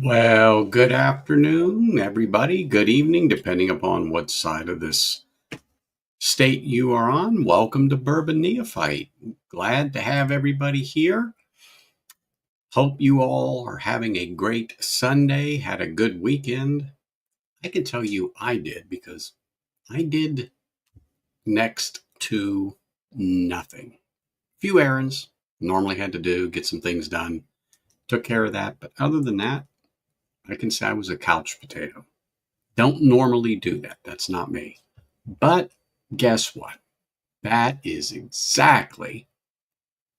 Well, good afternoon, everybody. Good evening, depending upon what side of this state you are on. Welcome to Bourbon Neophyte. Glad to have everybody here. Hope you all are having a great Sunday, had a good weekend. I can tell you I did because I did next to nothing. Few errands normally had to do, get some things done. Took care of that, but other than that, I can say I was a couch potato. Don't normally do that. That's not me. But guess what? That is exactly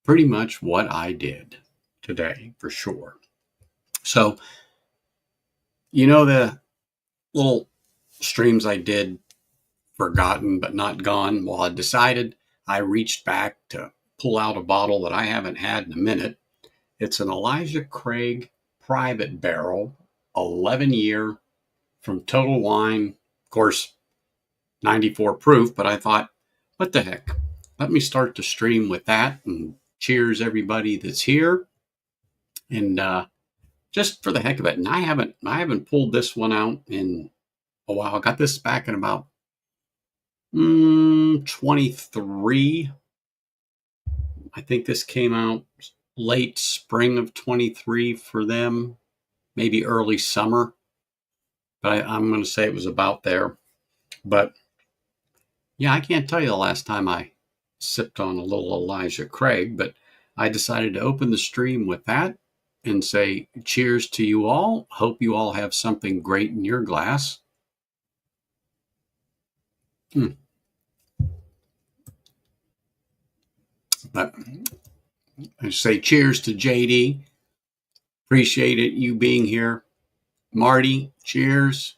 pretty much what I did today for sure. So, the little streams I did, forgotten but not gone, well, I decided I reached back to pull out a bottle that I haven't had in a minute. It's an Elijah Craig private barrel, 11-year from Total Wine. Of course, 94 proof, but I thought, what the heck? Let me start the stream with that. And cheers, everybody that's here. And just for the heck of it, and I haven't pulled this one out in a while. I got this back in about 23. I think this came out late spring of 23 for them, maybe early summer. But I'm going to say it was about there. But yeah, I can't tell you the last time I sipped on a little Elijah Craig, but I decided to open the stream with that and say cheers to you all. Hope you all have something great in your glass. But I say cheers to JD. Appreciate it, you being here. Marty, cheers.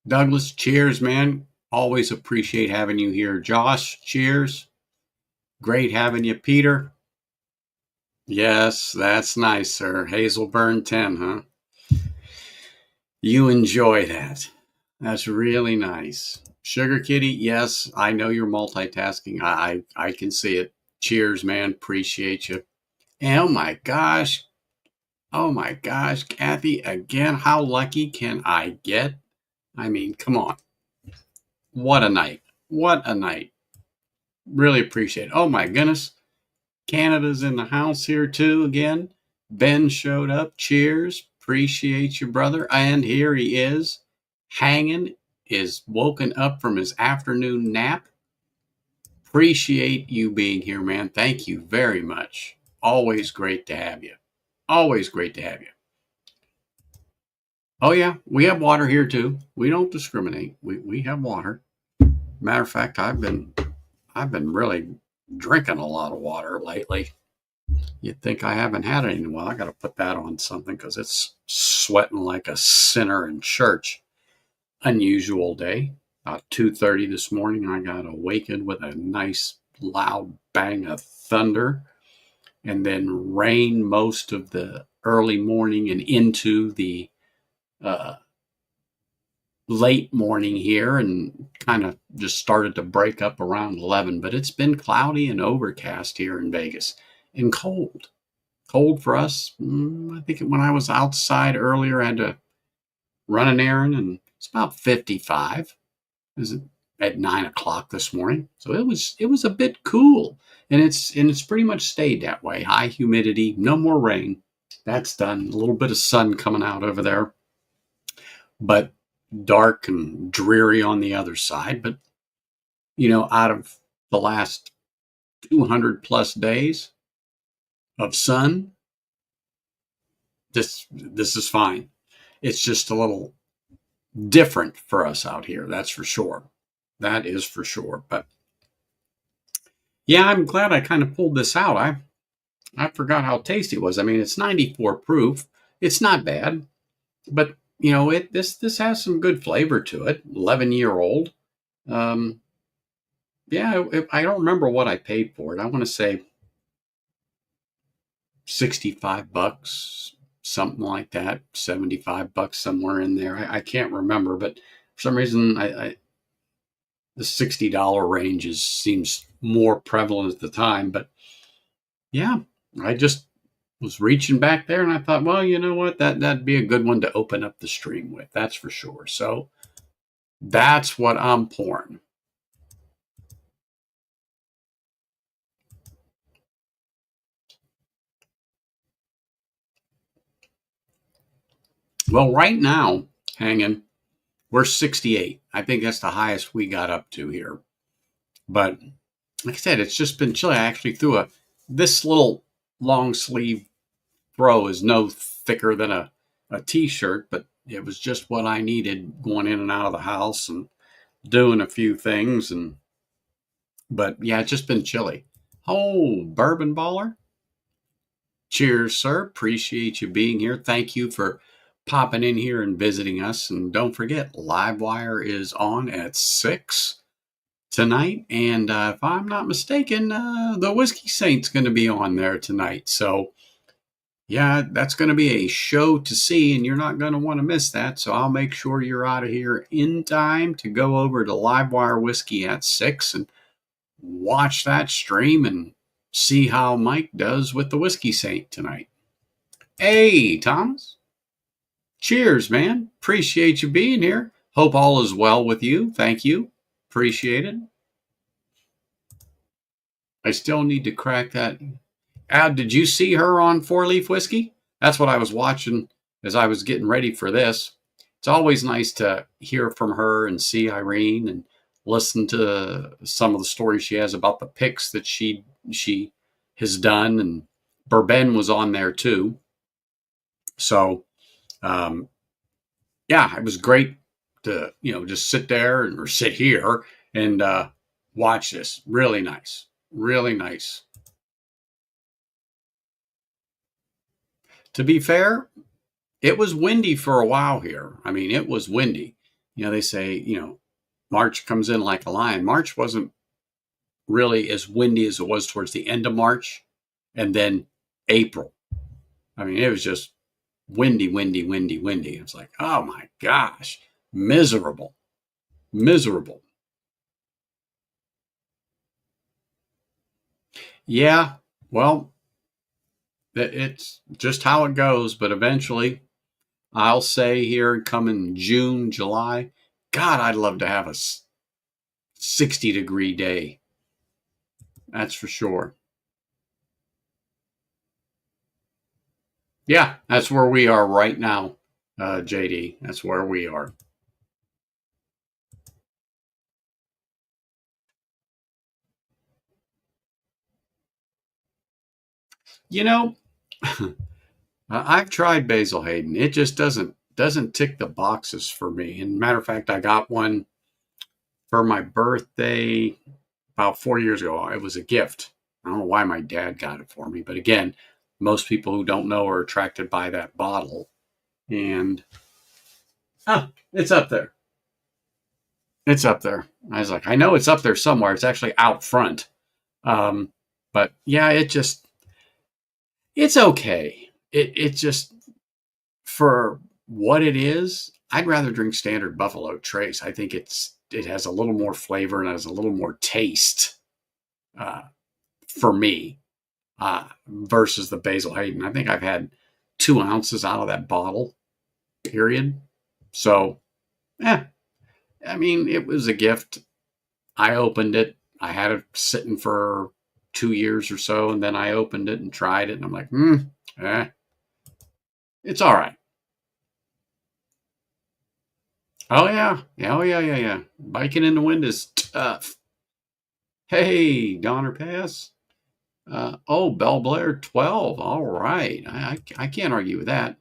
Douglas, cheers, man. Always appreciate having you here. Josh, cheers. Great having you, Peter. Yes, that's nice, sir. Hazelburn 10, huh? You enjoy that. That's really nice. Sugar Kitty, yes, I know you're multitasking. I can see it. Cheers, man. Appreciate you. And oh my gosh, Kathy, again, how lucky can I get? I mean, come on. What a night. What a night. Really appreciate it. Oh my goodness. Canada's in the house here too again. Ben showed up. Cheers. Appreciate you, brother. And here he is, hanging, is woken up from his afternoon nap. Appreciate you being here, man. Thank you very much. Always great to have you. Always great to have you. Oh yeah, we have water here too. We don't discriminate. We have water. Matter of fact, I've been really drinking a lot of water lately. You'd think I haven't had any in a while. I got to put that on something because it's sweating like a sinner in church. Unusual day. About 2:30 this morning, I got awakened with a nice loud bang of thunder, and then rain most of the early morning and into the uh, late morning here, and kind of just started to break up around 11. But it's been cloudy and overcast here in Vegas, and cold. Cold for us. I think when I was outside earlier, I had to run an errand, and it's about 55. Is it at 9 o'clock this morning? So it was a bit cool, and it's pretty much stayed that way. High humidity, no more rain. That's done. A little bit of sun coming out over there, but dark and dreary on the other side. But out of the last 200 plus days of sun, this is fine. It's just a little different for us out here. That's for sure. That is for sure. But yeah, I'm glad I kind of pulled this out. I forgot how tasty it was. I mean, it's 94 proof. It's not bad, but this has some good flavor to it. 11-year-old. Yeah, I don't remember what I paid for it. I want to say $65, something like that. $75, somewhere in there. I can't remember, but for some reason, the $60 seems more prevalent at the time. But yeah, I just was reaching back there, and I thought, well, you know what? That'd be a good one to open up the stream with. That's for sure. So that's what I'm pouring. Well, right now, hanging, we're 68. I think that's the highest we got up to here. But like I said, it's just been chilly. I actually threw this little long sleeve throw is no thicker than a t-shirt, but it was just what I needed going in and out of the house and doing a few things. But yeah, it's just been chilly. Oh, bourbon baller. Cheers, sir. Appreciate you being here. Thank you for popping in here and visiting us. And don't forget, Livewire is on at 6 tonight. And if I'm not mistaken, the Whiskey Saint's going to be on there tonight. So yeah, that's going to be a show to see, and you're not going to want to miss that. So I'll make sure you're out of here in time to go over to Livewire Whiskey at 6 and watch that stream and see how Mike does with the Whiskey Saint tonight. Hey, Thomas. Cheers, man. Appreciate you being here. Hope all is well with you. Thank you. Appreciate it. I still need to crack that. Did you see her on 4-Leaf Whiskey? That's what I was watching as I was getting ready for this. It's always nice to hear from her and see Irene and listen to some of the stories she has about the picks that she has done. And Bourbon was on there too. So, yeah, it was great to, just sit there or sit here and watch this. Really nice. Really nice. To be fair, it was windy for a while here. I mean, it was windy. They say, March comes in like a lion. March wasn't really as windy as it was towards the end of March and then April. I mean, it was just windy, windy, windy, windy. It's like, oh my gosh, miserable, miserable. Yeah, well, it's just how it goes. But eventually, I'll say here coming June, July, God, I'd love to have a 60-degree day. That's for sure. Yeah, that's where we are right now, JD. That's where we are. I've tried Basil Hayden. It just doesn't tick the boxes for me. And matter of fact, I got one for my birthday about 4 years ago. It was a gift. I don't know why my dad got it for me, but again, most people who don't know are attracted by that bottle. And it's up there. It's up there. I was like, I know it's up there somewhere. It's actually out front. But yeah, it's okay. It just, for what it is, I'd rather drink standard Buffalo Trace. I think it has a little more flavor and has a little more taste for me versus the Basil Hayden. I think I've had 2 ounces out of that bottle, period. So, I mean, it was a gift. I opened it. I had it sitting for 2 years or so, and then I opened it and tried it, and I'm like, it's all right. Oh yeah. Oh yeah. Biking in the wind is tough. Hey, Donner Pass. Bell Blair 12. All right. I can't argue with that.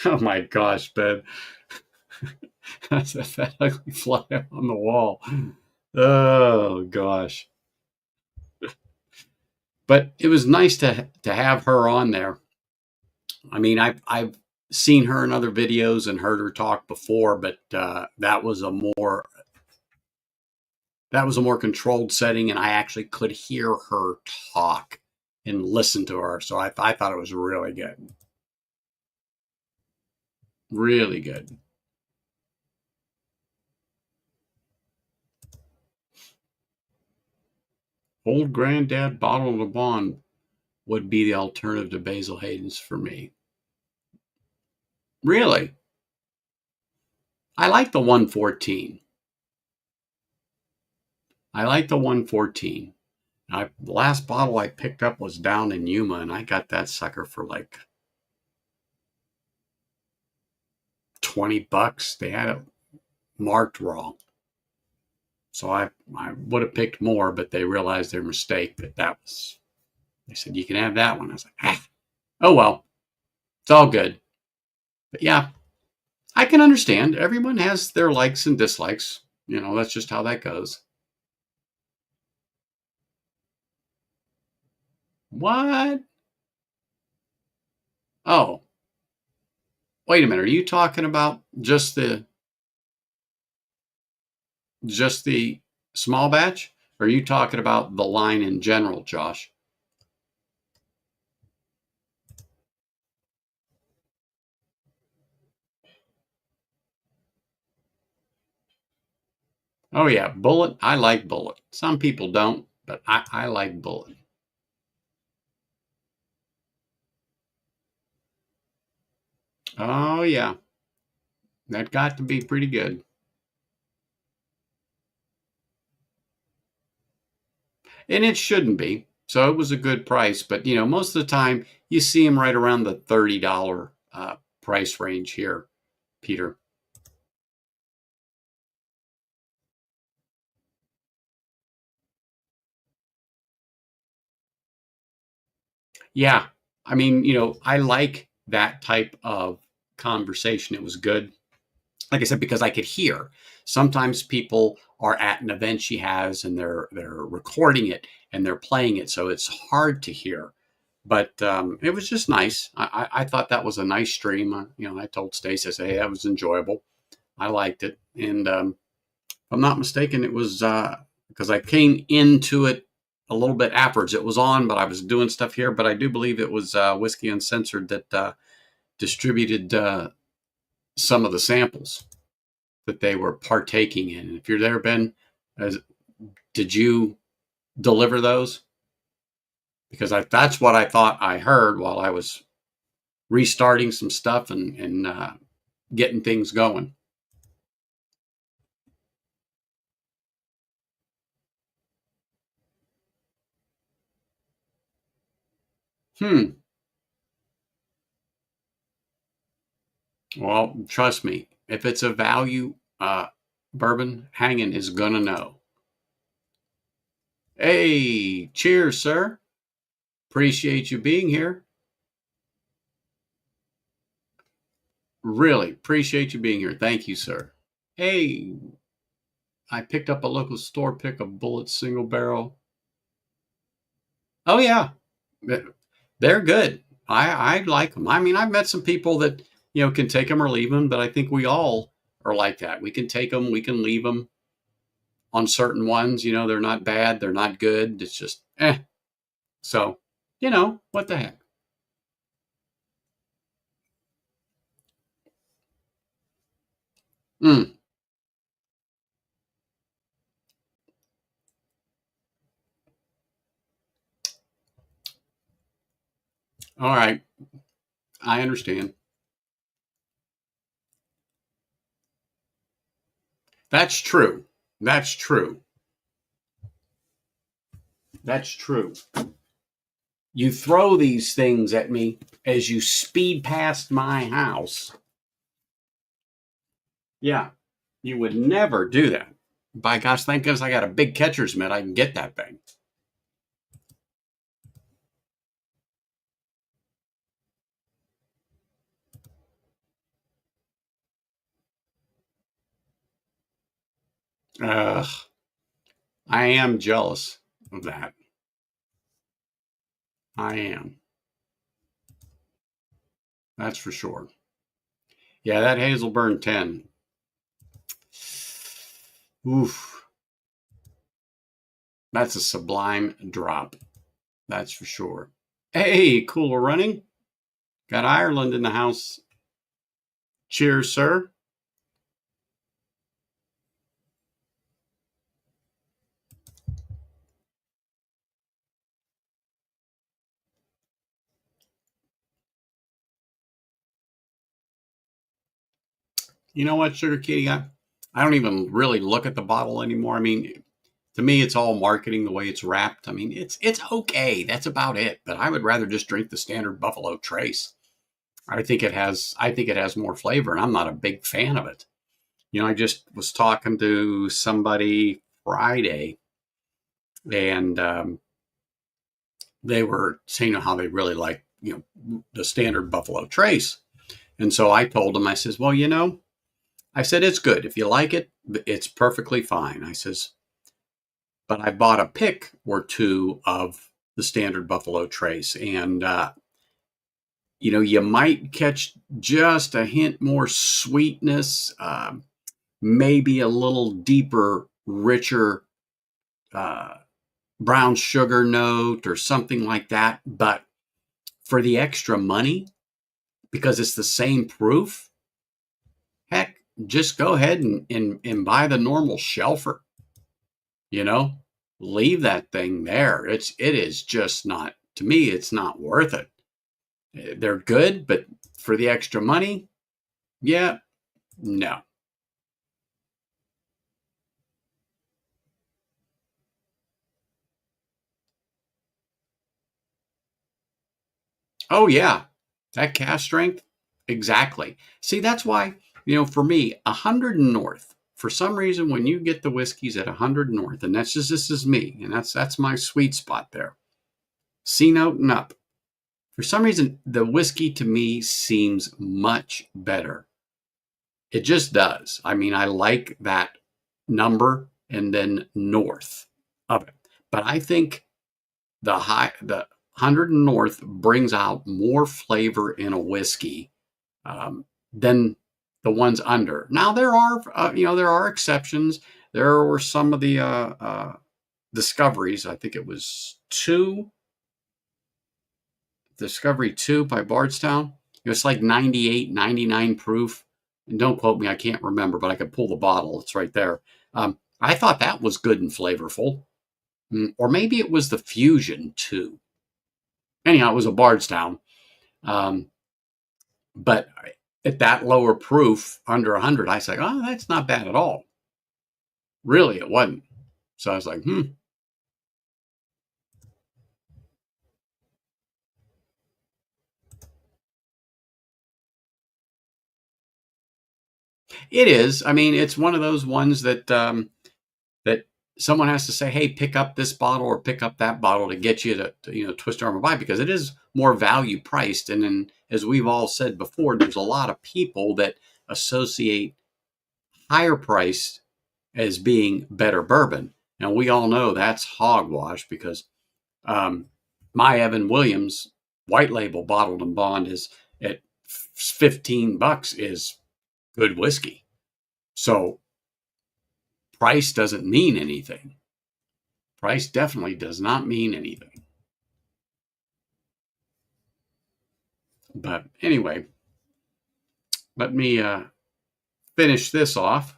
Oh my gosh, Ben. That's that ugly fly on the wall. Oh gosh. But it was nice to have her on there. I mean, I've seen her in other videos and heard her talk before, but that was a more controlled setting, and I actually could hear her talk and listen to her. So I thought it was really good. Really good. Old Granddad bottle of Bourbon would be the alternative to Basil Hayden's for me. Really? I like the 114. I like the 114. The last bottle I picked up was down in Yuma, and I got that sucker for like $20. They had it marked wrong. So I would have picked more, but they realized their mistake. But they said, you can have that one. I was like, oh well, it's all good. But yeah, I can understand. Everyone has their likes and dislikes. That's just how that goes. What? Oh, wait a minute. Are you talking about just the small batch? Or are you talking about the line in general, Josh? Oh yeah, Bullet. I like Bullet. Some people don't, but I like Bullet. Oh yeah, that got to be pretty good. And it shouldn't be. So it was a good price, but most of the time you see them right around the $30 price range here, Peter. Yeah, I mean, I like that type of conversation. It was good, like I said, because I could hear. Sometimes people are at an event she has, and they're recording it and they're playing it, so it's hard to hear. But it was just nice. I thought that was a nice stream. I told Stace, I said, hey, that was enjoyable. I liked it, and if I'm not mistaken, it was because I came into it a little bit afterwards. It was on, but I was doing stuff here. But I do believe it was Whiskey Uncensored that distributed some of the samples that they were partaking in. And if you're there, Ben, as, did you deliver those? Because that's what I thought I heard while I was restarting some stuff and getting things going. Hmm. Well, trust me, if it's a value bourbon, Hanging is gonna know. Hey, cheers, sir. Appreciate you being here. Really appreciate you being here. Thank you, sir. Hey, I picked up a local store pick of Bullet single barrel. Oh yeah, they're good. I like them. I mean, I've met some people that can take them or leave them, but I think we all are like that. We can take them, we can leave them on certain ones. They're not bad, they're not good. It's just So, what the heck? Mm, all right, I understand. That's true. That's true. That's true. You throw these things at me as you speed past my house. Yeah, you would never do that. By gosh, thank goodness I got a big catcher's mitt. I can get that thing. Ugh, I am jealous of that. I am. That's for sure. Yeah, that Hazelburn 10. Oof. That's a sublime drop. That's for sure. Hey, Cooler Running. Got Ireland in the house. Cheers, sir. You know what, Sugar Kitty? I don't even really look at the bottle anymore. I mean, to me, it's all marketing the way it's wrapped. I mean, it's okay. That's about it. But I would rather just drink the standard Buffalo Trace. I think it has more flavor, and I'm not a big fan of it. I just was talking to somebody Friday, and they were saying how they really like the standard Buffalo Trace. And so I told them, I says, well, I said it's good if you like it. It's perfectly fine. I says, but I bought a pick or two of the standard Buffalo Trace, and you might catch just a hint more sweetness, maybe a little deeper, richer uh, brown sugar note or something like that. But for the extra money, because it's the same proof, heck, just go ahead and buy the normal shelfer. You know, leave that thing there. It is just not, to me, it's not worth it. They're good, but for the extra money, yeah, no. Oh yeah, that cast strength, exactly. See, that's why for me, 100 north. For some reason, when you get the whiskeys at 100 north, and that's just this is me, and that's my sweet spot there. C note and up. For some reason, the whiskey to me seems much better. It just does. I mean, I like that number and then north of it. But I think the 100 north brings out more flavor in a whiskey than the ones under. Now there are exceptions. There were some of the discoveries. I think it was Discovery 2 by Bardstown. It's like 98, 99 proof. And don't quote me, I can't remember, but I could pull the bottle. It's right there. I thought that was good and flavorful. Or maybe it was the Fusion 2. Anyhow, it was a Bardstown. Um, but at that lower proof, under 100, I said, oh, that's not bad at all. Really, it wasn't. So I was like, It is. I mean, it's one of those ones that someone has to say, "Hey, pick up this bottle or pick up that bottle to get you to twist your arm and buy," because it is more value priced. And then, as we've all said before, there's a lot of people that associate higher price as being better bourbon. And we all know that's hogwash because um, my Evan Williams white label bottled and bond is at $15 is good whiskey. So price doesn't mean anything. Price definitely does not mean anything. But anyway, let me finish this off.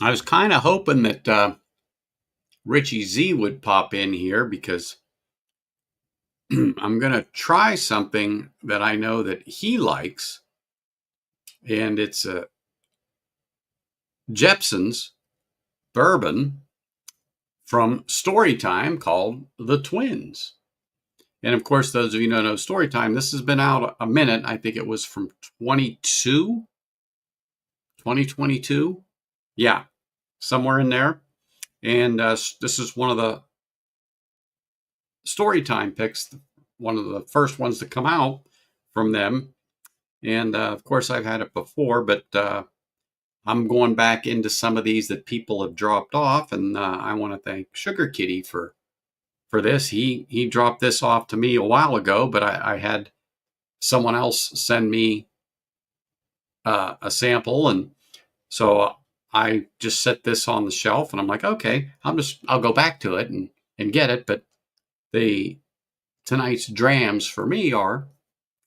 I was kind of hoping that Richie Z would pop in here because I'm going to try something that I know that he likes, and it's a Jepson's bourbon from Storytime called The Twins. And of course, those of you who know Storytime, this has been out a minute. I think it was from 2022. Yeah, somewhere in there. And this is one of the Storytime picks, one of the first ones to come out from them. And of course, I've had it before, but I'm going back into some of these that people have dropped off. And I want to thank Sugar Kitty for this. He dropped this off to me a while ago, but I had someone else send me a sample, and so I just set this on the shelf, and I'm like, okay, I'll go back to it and get it. But the tonight's drams for me are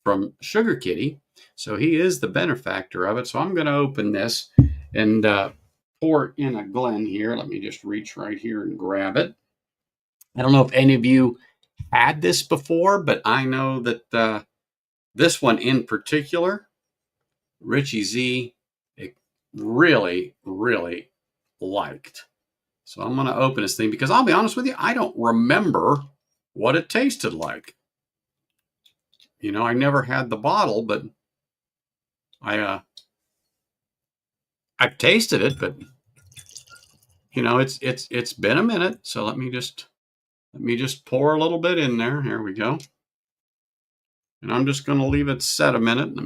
from Sugar Kitty, so he is the benefactor of it. So I'm going to open this and pour in a Glen here. Let me just reach right here and grab it. I don't know if any of you had this before, but I know that This one in particular, Richie Z, it really, really liked. So I'm going to open this thing because I'll be honest with you, I don't remember what it tasted like. You know, I never had the bottle, but I've tasted it, but you know, it's been a minute. So let me just pour a little bit in there. Here we go. And I'm just going to leave it set a minute. Let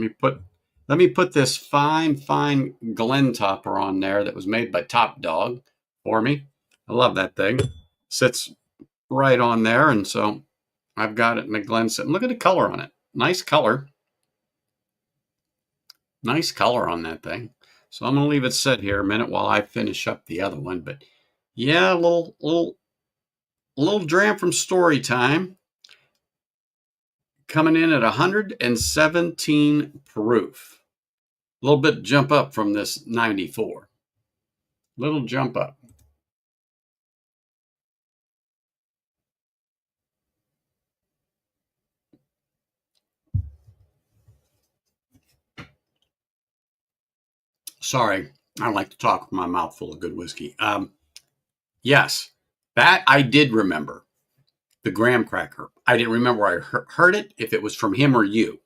me put this fine Glen topper on there that was made by Top Dog for me. I love that thing. Sits right on there, and so I've got it in the Glen set. And look at the color on it. Nice color. Nice color on that thing. So I'm going to leave it sit here a minute while I finish up the other one. But yeah, a little dram from Story Time. Coming in at 117 proof. A little bit jump up from this 94. Little jump up. Sorry, I like to talk with my mouth full of good whiskey. Yes, that I did remember. The graham cracker. I didn't remember I heard it, if it was from him or you,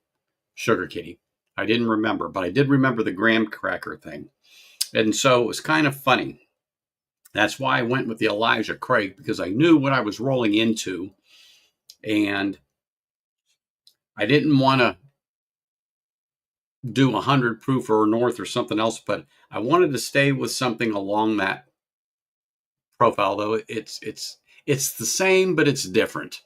Sugar Kitty. I didn't remember, but I did remember the graham cracker thing. And so it was kind of funny. That's why I went with the Elijah Craig, because I knew what I was rolling into. And I didn't want to do 100 proof or north or something else, but I wanted to stay with something along that profile, though it's the same, but it's different.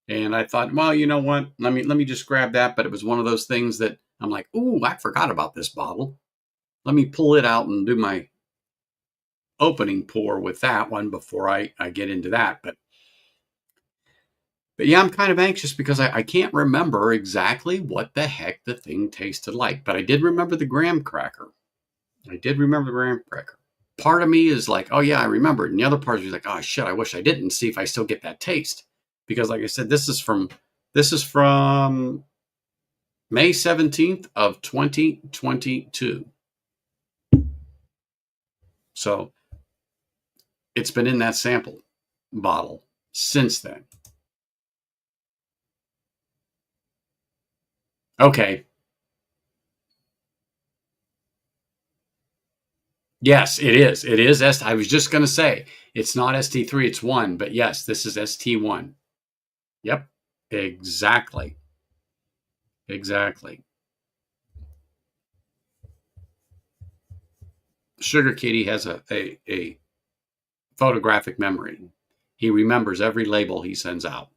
And I thought, well, you know what? Let me just grab that. But it was one of those things that I'm like, ooh, I forgot about this bottle. Let me pull it out and do my opening pour with that one before I get into that. But yeah, I'm kind of anxious because I can't remember exactly what the heck the thing tasted like. But I did remember the graham cracker. Part of me is like, oh yeah, I remember it. And the other part is like, oh shit, I wish I didn't, see if I still get that taste. Because like I said, this is from May 17th of 2022. So it's been in that sample bottle since then. Okay. Yes, it is. It is. I was just going to say, it's not ST3, it's 1. But yes, this is ST1. Yep. Exactly. Sugar Kitty has a photographic memory. He remembers every label he sends out.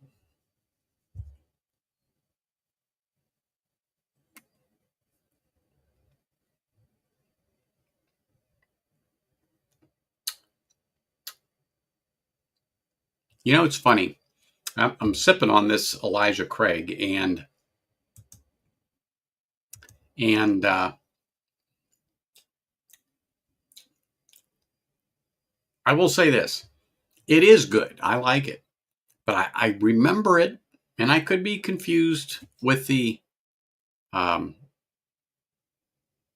You know, it's funny. I'm sipping on this Elijah Craig, and I will say this. It is good. I like it. But I remember it, and I could be confused with the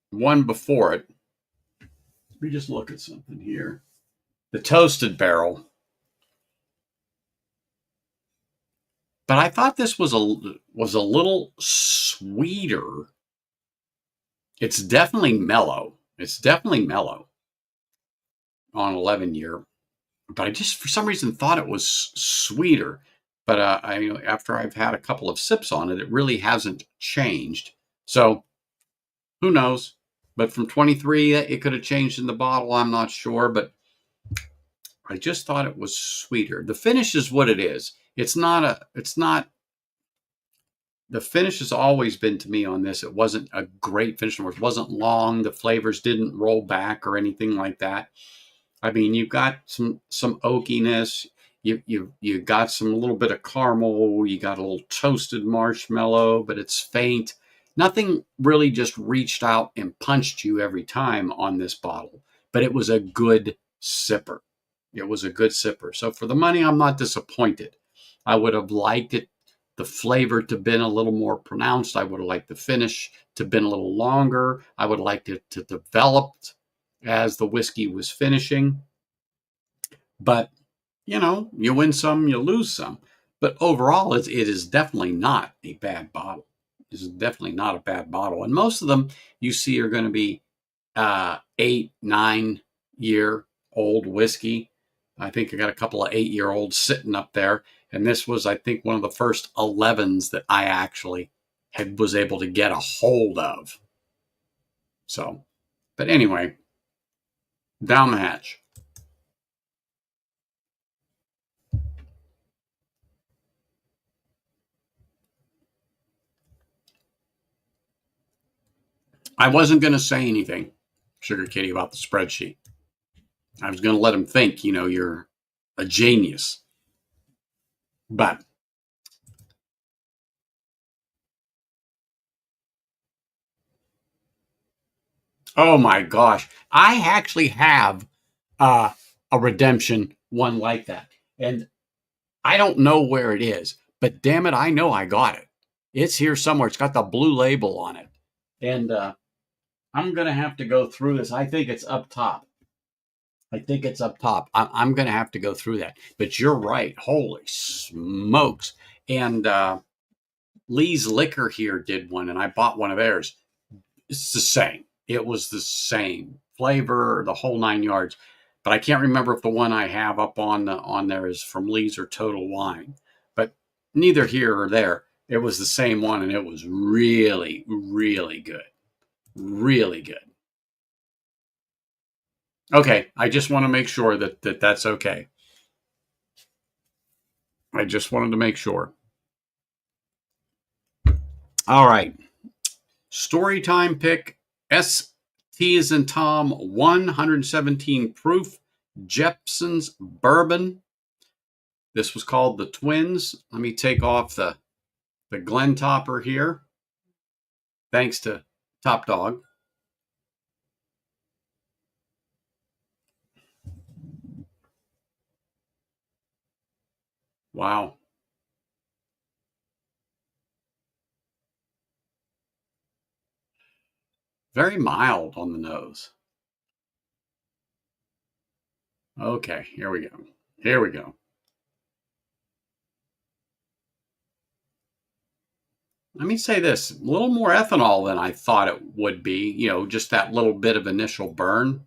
one before it. Let me just look at something here. The Toasted Barrel. But I thought this was a little sweeter. It's definitely mellow. On 11 year. But I just, for some reason, thought it was sweeter. But after I've had a couple of sips on it, it really hasn't changed. So who knows? But from 23, it could have changed in the bottle. I'm not sure. But I just thought it was sweeter. The finish is what it is. The finish has always been, to me, on this, it wasn't a great finish. It wasn't long. The flavors didn't roll back or anything like that. I mean, you've got some oakiness. You got some little bit of caramel. You got a little toasted marshmallow, but it's faint. Nothing really just reached out and punched you every time on this bottle. But it was a good sipper. So for the money, I'm not disappointed. I would have liked it the flavor to been a little more pronounced. I would have liked the finish to been a little longer. I would have liked it to develop as the whiskey was finishing. But, you win some, you lose some. But overall, it is definitely not a bad bottle. This is definitely not a bad bottle. And most of them you see are going to be 8, 9 year old whiskey. I think I got a couple of 8-year-olds sitting up there. And this was, I think, one of the first 11s that I actually was able to get a hold of. So, but anyway, down the hatch. I wasn't going to say anything, Sugar Kitty, about the spreadsheet. I was going to let him think, you're a genius. But oh my gosh, I actually have a redemption one like that. And I don't know where it is, but damn it, I know I got it. It's here somewhere. It's got the blue label on it. And I'm going to have to go through this. I think it's up top. I'm going to have to go through that. But you're right. Holy smokes. And Lee's Liquor here did one, and I bought one of theirs. It's the same. It was the same flavor, the whole 9 yards. But I can't remember if the one I have up on there is from Lee's or Total Wine. But neither here or there. It was the same one, and it was really, really good. Really good. Okay, I just want to make sure that that's okay. I just wanted to make sure. All right. Story time pick. ST as in Tom, 117 proof. Jeppson's Bourbon. This was called the Twins. Let me take off the Glen topper here. Thanks to Top Dog. Wow. Very mild on the nose. Okay, here we go. Here we go. Let me say this, a little more ethanol than I thought it would be, just that little bit of initial burn.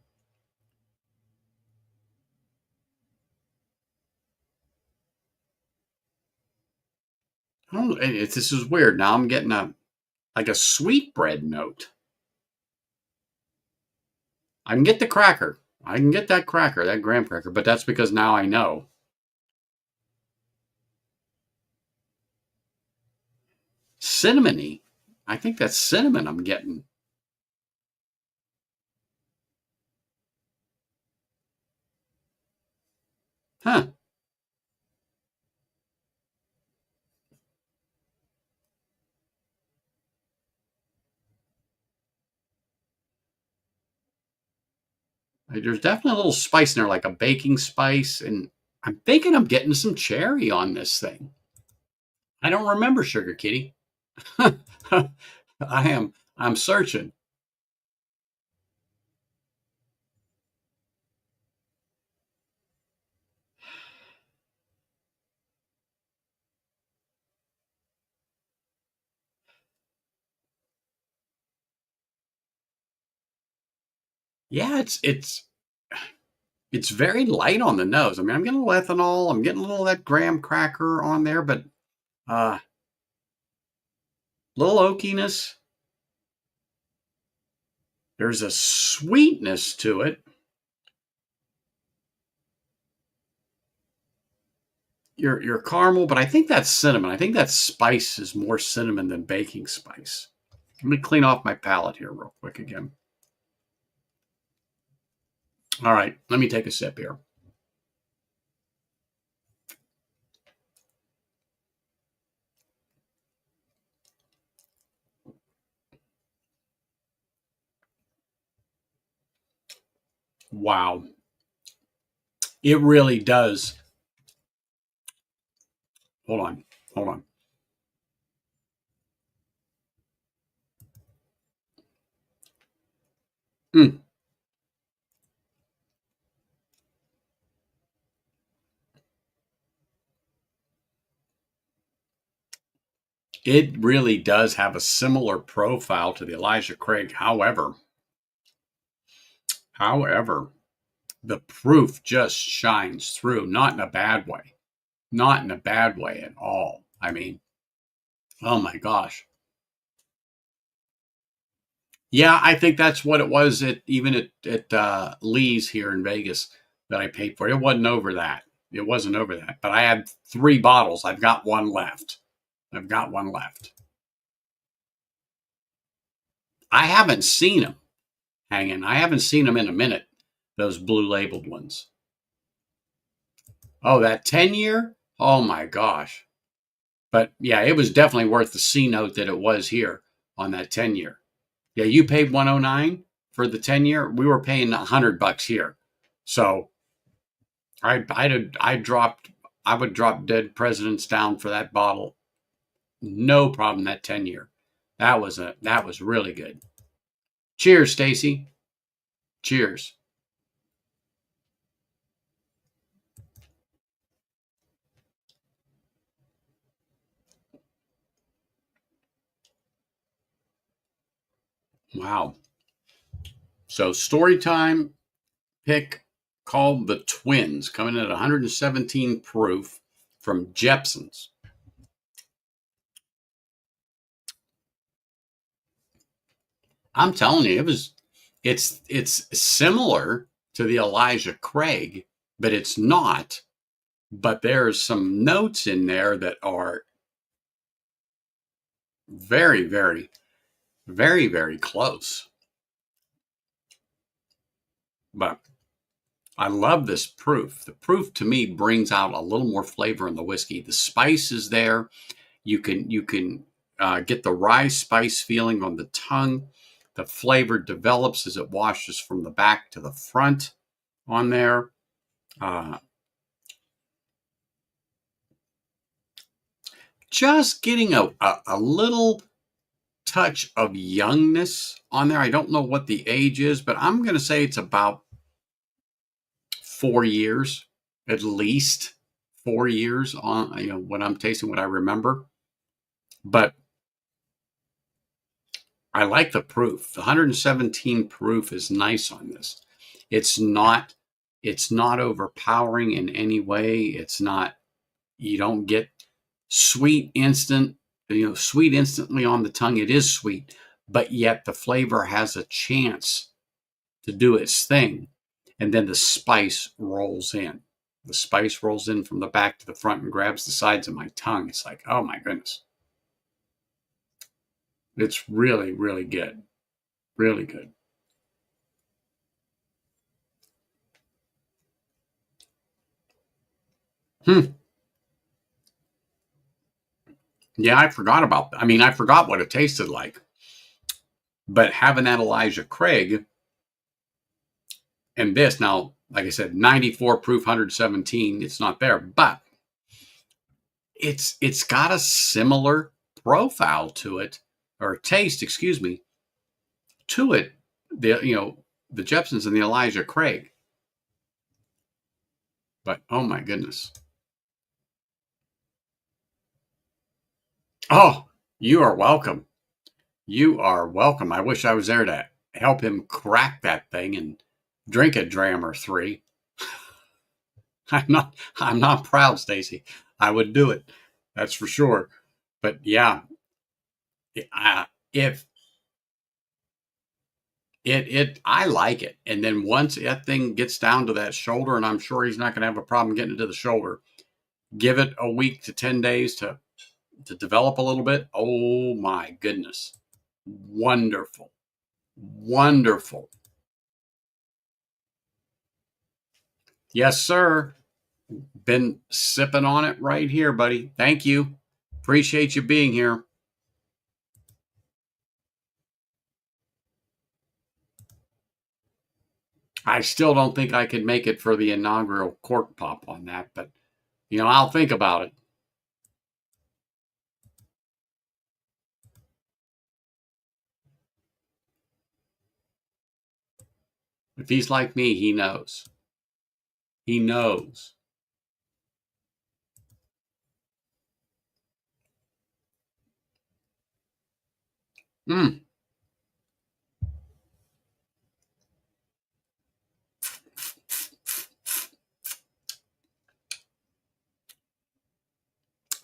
I don't know, this is weird. Now I'm getting like a sweetbread note. I can get the cracker. I can get that cracker, that graham cracker, but that's because now I know. Cinnamony. I think that's cinnamon I'm getting. Huh. There's definitely a little spice in there, like a baking spice, and I'm thinking I'm getting some cherry on this thing. I don't remember, Sugar Kitty. I'm searching. Yeah, it's very light on the nose. I mean, I'm getting a little ethanol, I'm getting a little of that graham cracker on there, but little oakiness. There's a sweetness to it. Your caramel, but I think that's cinnamon. I think that spice is more cinnamon than baking spice. Let me clean off my palate here real quick again. All right, let me take a sip here. Wow. It really does. Hold on. It really does have a similar profile to the Elijah Craig. However, the proof just shines through, not in a bad way. Not in a bad way at all. I mean, oh my gosh. Yeah, I think that's what it was at Lee's here in Vegas that I paid for. It wasn't over that. It wasn't over that. But I had 3 bottles. I've got one left. I've got one left. I haven't seen them hanging. I haven't seen them in a minute. Those blue labeled ones. Oh, that 10-year? Oh my gosh. But yeah, it was definitely worth the C note that it was here on that 10-year. Yeah, you paid 109 for the 10-year. We were paying $100 here. So I would drop Dead Presidents down for that bottle. No problem. That 10-year. That was really good. Cheers, Stacy. Cheers. Wow. So story time pick called The Twins, coming in at 117 proof from Jepson's. I'm telling you, it's similar to the Elijah Craig, but it's not. But there's some notes in there that are very, very, very, very close. But I love this proof. The proof to me brings out a little more flavor in the whiskey. The spice is there. You can get the rye spice feeling on the tongue. The flavor develops as it washes from the back to the front on there. Just getting a little touch of youngness on there. I don't know what the age is, but I'm going to say it's about 4 years, at least 4 years on, when I'm tasting what I remember. But I like the proof. The 117 proof is nice on this. It's not overpowering in any way. It's not, you don't get sweet sweet instantly on the tongue. It is sweet, but yet the flavor has a chance to do its thing. And then the spice rolls in. The spice rolls in from the back to the front and grabs the sides of my tongue. It's like, oh my goodness. It's really, really good. Really good. Yeah, I forgot about that. I mean, I forgot what it tasted like. But having that Elijah Craig and this, now, like I said, 94 proof, 117, it's not there, but it's got a similar profile to it, or taste, excuse me, to it. The Jepsons and the Elijah Craig. But oh my goodness. Oh, you are welcome. You are welcome. I wish I was there to help him crack that thing and drink a dram or 3. I'm not proud, Stacy. I would do it. That's for sure. But yeah, if I like it. And then once that thing gets down to that shoulder, and I'm sure he's not going to have a problem getting it to the shoulder, give it a week to 10 days to develop a little bit. Oh my goodness. Wonderful. Wonderful. Yes, sir. Been sipping on it right here, buddy. Thank you. Appreciate you being here. I still don't think I could make it for the inaugural cork pop on that, but I'll think about it. If he's like me, he knows. He knows. Mm.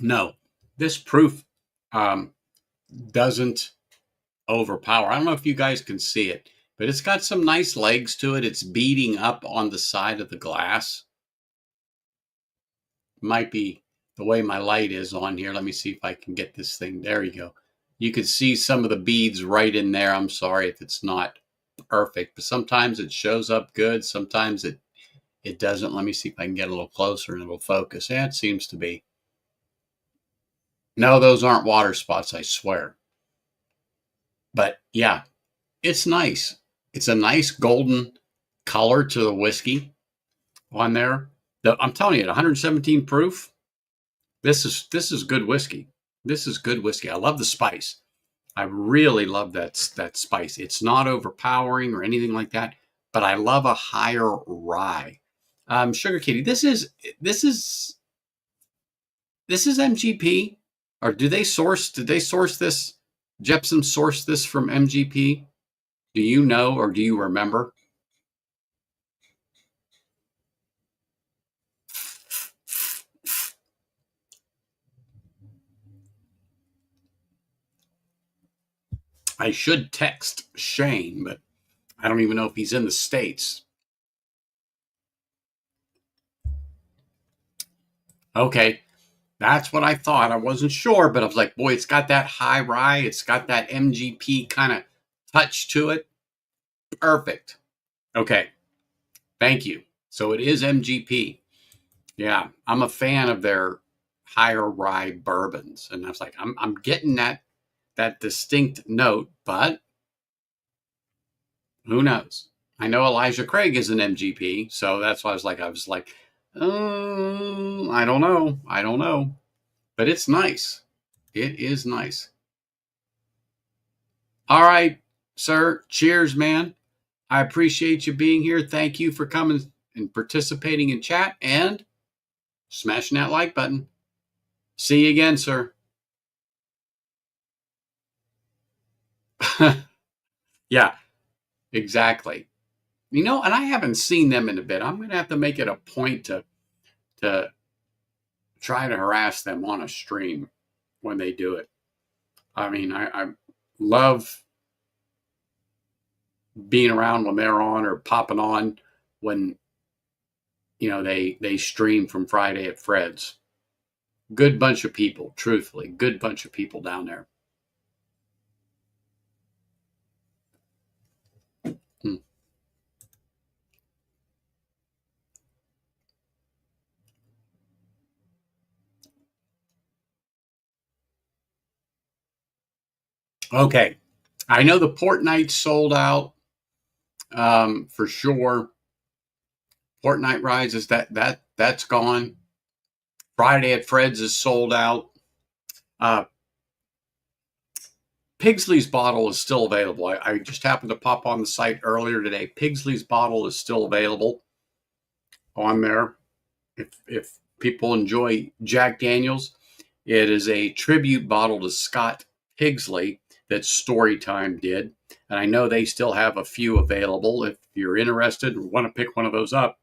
No, this proof um, doesn't overpower. I don't know if you guys can see it, but it's got some nice legs to it. It's beating up on the side of the glass. Might be the way my light is on here. Let me see if I can get this thing. There you go. You can see some of the beads right in there. I'm sorry if it's not perfect, but sometimes it shows up good. Sometimes it doesn't. Let me see if I can get a little closer and it'll focus. Yeah, it seems to be. No, those aren't water spots, I swear. But yeah, it's nice. It's a nice golden color to the whiskey on there. I'm telling you, at 117 proof, this is good whiskey. This is good whiskey. I love the spice. I really love that spice. It's not overpowering or anything like that, but I love a higher rye. Sugar Kitty, this is this is MGP, or do they source? Did they source this? Jepson source this from MGP? Do you know, or do you remember? I should text Shane, but I don't even know if he's in the States. Okay, that's what I thought. I wasn't sure, but I was like, boy, it's got that high rye. It's got that MGP kind of touch to it. Perfect. Okay, thank you. So it is MGP. Yeah, I'm a fan of their higher rye bourbons, and I was like, I'm getting that distinct note, but who knows? I know Elijah Craig is an MGP, so that's why I was like, I don't know, but it's nice. It is nice. All right, sir. Cheers, man. I appreciate you being here. Thank you for coming and participating in chat and smashing that like button. See you again, sir. Yeah, exactly. And I haven't seen them in a bit. I'm going to have to make it a point to try to harass them on a stream when they do it. I mean, I love being around when they're on or popping on when they stream from Friday at Fred's. Good bunch of people, truthfully, good bunch of people down there. Hmm. Okay, I know the Port Night sold out for sure. Port Night Rise is that's gone. Friday at Fred's is sold out. Uh, Pigsley's bottle is still available. I just happened to pop on the site earlier today. Pigsley's bottle is still available on there. If people enjoy Jack Daniels, it is a tribute bottle to Scott Pigsley that Storytime did. And I know they still have a few available. If you're interested or want to pick one of those up,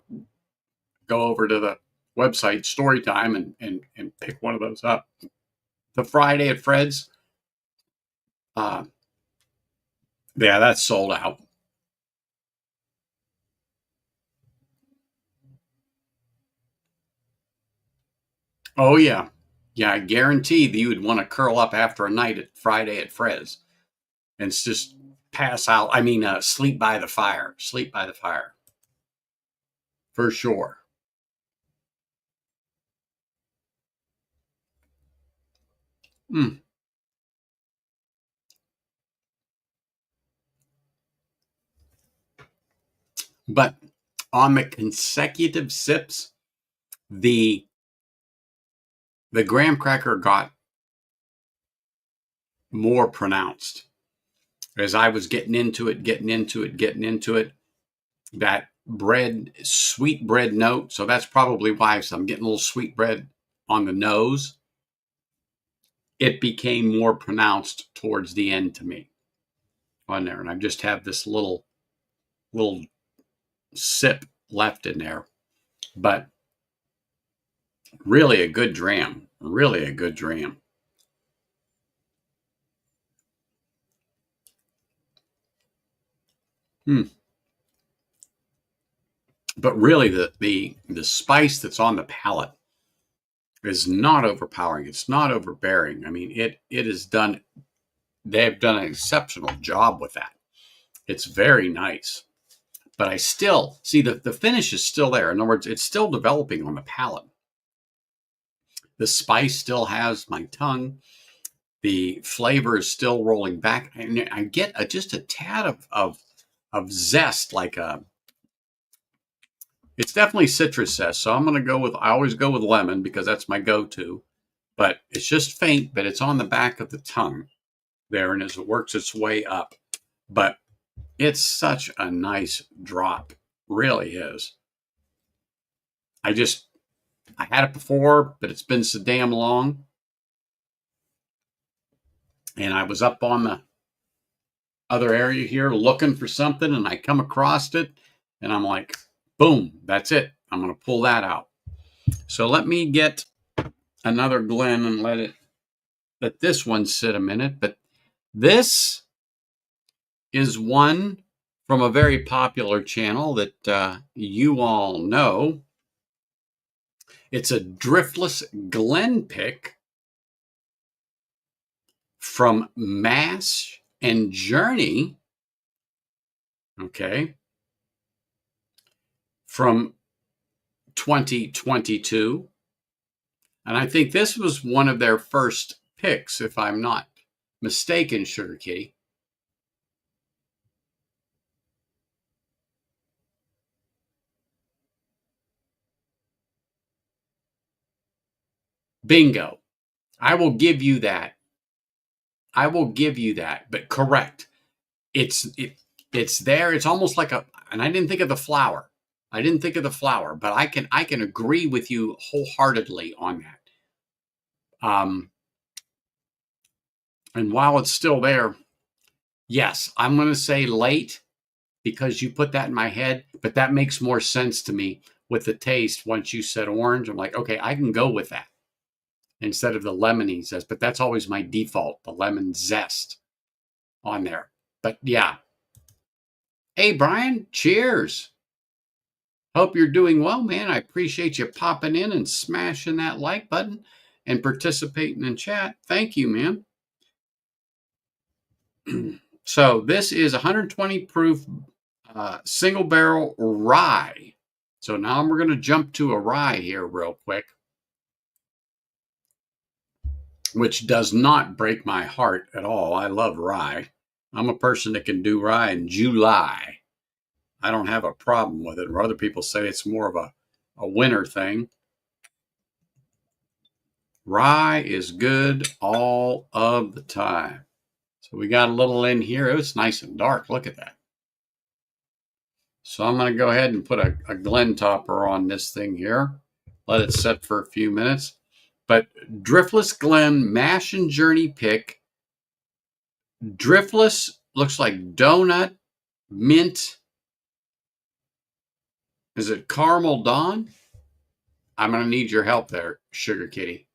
go over to the website Storytime and pick one of those up. The Friday at Fred's, uh, yeah, that's sold out. Oh yeah, yeah. I guarantee that you would want to curl up after a night at Friday at Fred's and just pass out. I mean, sleep by the fire. Sleep by the fire for sure. Mm. But on the consecutive sips, the the graham cracker got more pronounced as I was getting into it, getting into it, getting into it. That bread, sweet bread note. So that's probably why. So I'm getting a little sweet bread on the nose. It became more pronounced towards the end to me. on there. And I just have this little sip left in there. But really a good dram. Really a good dram. But really the spice that's on the palate is not overpowering. It's not overbearing. I mean, it is done. They've done an exceptional job with that. It's very nice. But I still see the finish is still there. In other words, it's still developing on the palate. The spice still has my tongue. The flavor is still rolling back. And I get just a tad of zest, like it's definitely citrus zest. So I'm going to go with, I always go with lemon because that's my go-to. But it's just faint, but it's on the back of the tongue there, and as it works its way up. But it's such a nice drop. Really is. I had it before, but it's been so damn long. And I was up on the other area here looking for something, and I come across it, and I'm like, boom, that's it. I'm going to pull that out. So let me get another Glen and let this one sit a minute. But this is one from a very popular channel that you all know. It's a driftless Glen pick from Mash and Journey. Okay. From 2022. And I think this was one of their first picks, if I'm not mistaken, Sugar Kitty. Bingo. I will give you that. I will give you that, but correct. It's there. It's almost like and I didn't think of the flower. But I can agree with you wholeheartedly on that. And while it's still there, yes, I'm going to say late because you put that in my head, but that makes more sense to me with the taste. Once you said orange, I'm like, okay, I can go with that instead of the lemony zest, but that's always my default, the lemon zest on there. But yeah. Hey, Brian, cheers. Hope you're doing well, man. I appreciate you popping in and smashing that like button and participating in chat. Thank you, man. So this is 120 proof single barrel rye. So now we're going to jump to a rye here real quick, which does not break my heart at all. I love rye. I'm a person that can do rye in July. I don't have a problem with it. Or other people say it's more of a winter thing. Rye is good all of the time. So we got a little in here. It's nice and dark. Look at that. So I'm going to go ahead and put a Glen topper on this thing here. Let it set for a few minutes. But Driftless Glen Mash and Journey pick. Driftless looks like donut, mint. Is it caramel dawn? I'm going to need your help there, Sugar Kitty.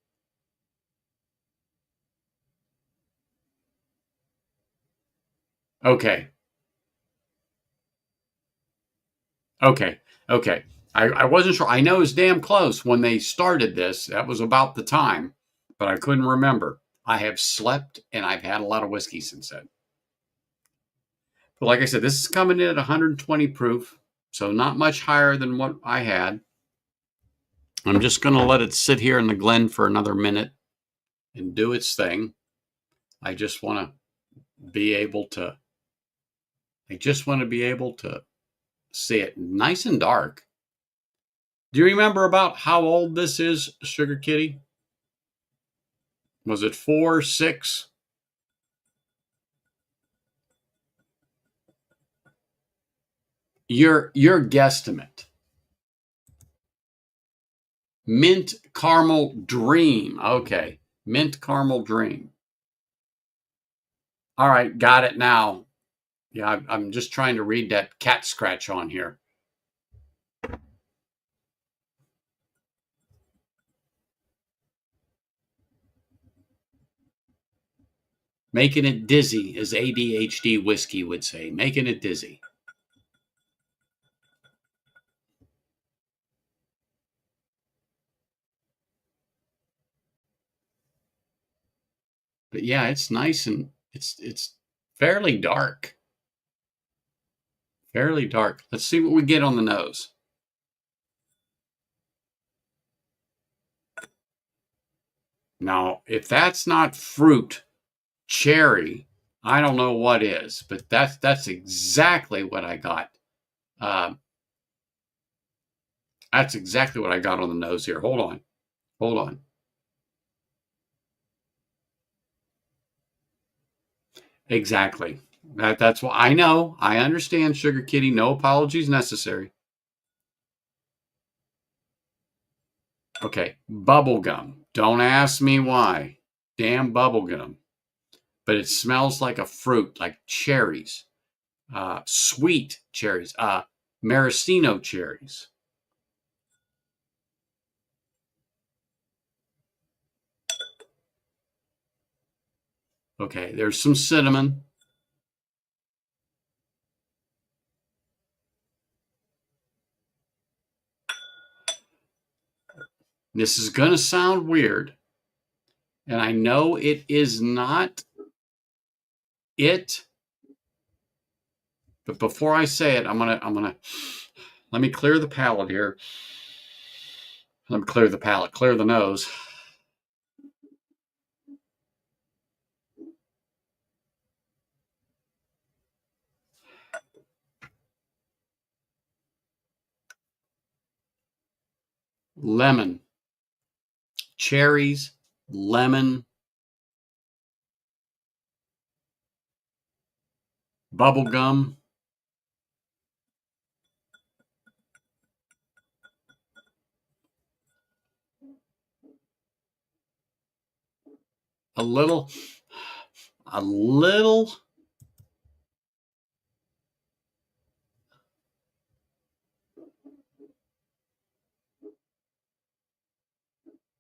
Okay. I wasn't sure. I know it's damn close when they started this. That was about the time, but I couldn't remember. I have slept and I've had a lot of whiskey since then. But like I said, this is coming in at 120 proof, so not much higher than what I had. I'm just going to let it sit here in the Glen for another minute and do its thing. I just want to be able to see it nice and dark. Do you remember about how old this is, Sugar Kitty? Was it 4, 6? Your guesstimate. Mint Caramel Dream. Okay. Mint Caramel Dream. All right. Got it now. Yeah, I'm just trying to read that cat scratch on here. Making it dizzy, as ADHD whiskey would say. Making it dizzy. But yeah, it's nice and it's fairly dark. Fairly dark. Let's see what we get on the nose. Now, if that's not fruit, cherry, I don't know what is, but that's exactly what I got. Um, that's exactly what I got on the nose here. Hold on. Hold on. Exactly. That's what I know. I understand, Sugar Kitty. No apologies necessary. Okay. Bubble gum. Don't ask me why. Damn bubble gum. But it smells like a fruit, like cherries, sweet cherries, maraschino cherries. Okay. There's some cinnamon. This is going to sound weird, and I know it is not it, but before I say it, I'm gonna let me clear the palate here. Let me clear the palate, clear the nose. Lemon, cherries, lemon, bubble gum, a little, a little.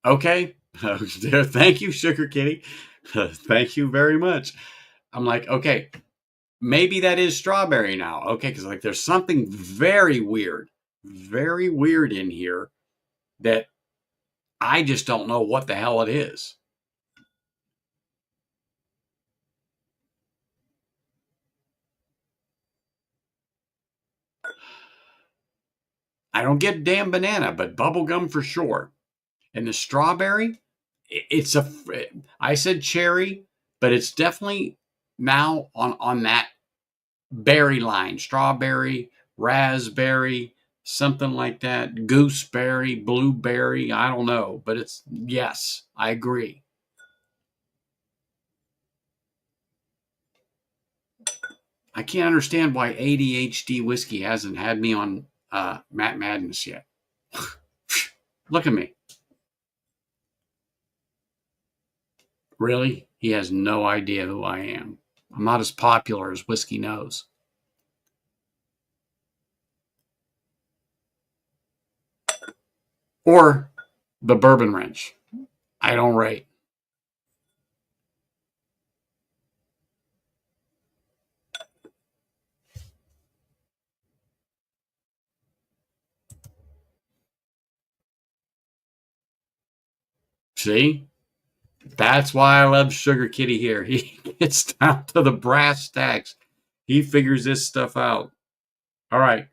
Okay. Thank you, Sugar Kitty. Thank you very much. I'm like, okay, maybe that is strawberry now. Okay, because like there's something very weird in here that I just don't know what the hell it is. I don't get damn banana, but bubblegum for sure. And the strawberry, it's a, I said cherry, but it's definitely now on that berry line, strawberry, raspberry, something like that, gooseberry, blueberry, I don't know, but it's, yes, I agree. I can't understand why ADHD whiskey hasn't had me on Matt Madness yet. Look at me. Really? He has no idea who I am. I'm not as popular as Whiskey knows. Or the Bourbon Wrench. I don't rate. See? That's why I love Sugar Kitty here. He gets down to the brass tacks. He figures this stuff out. All right.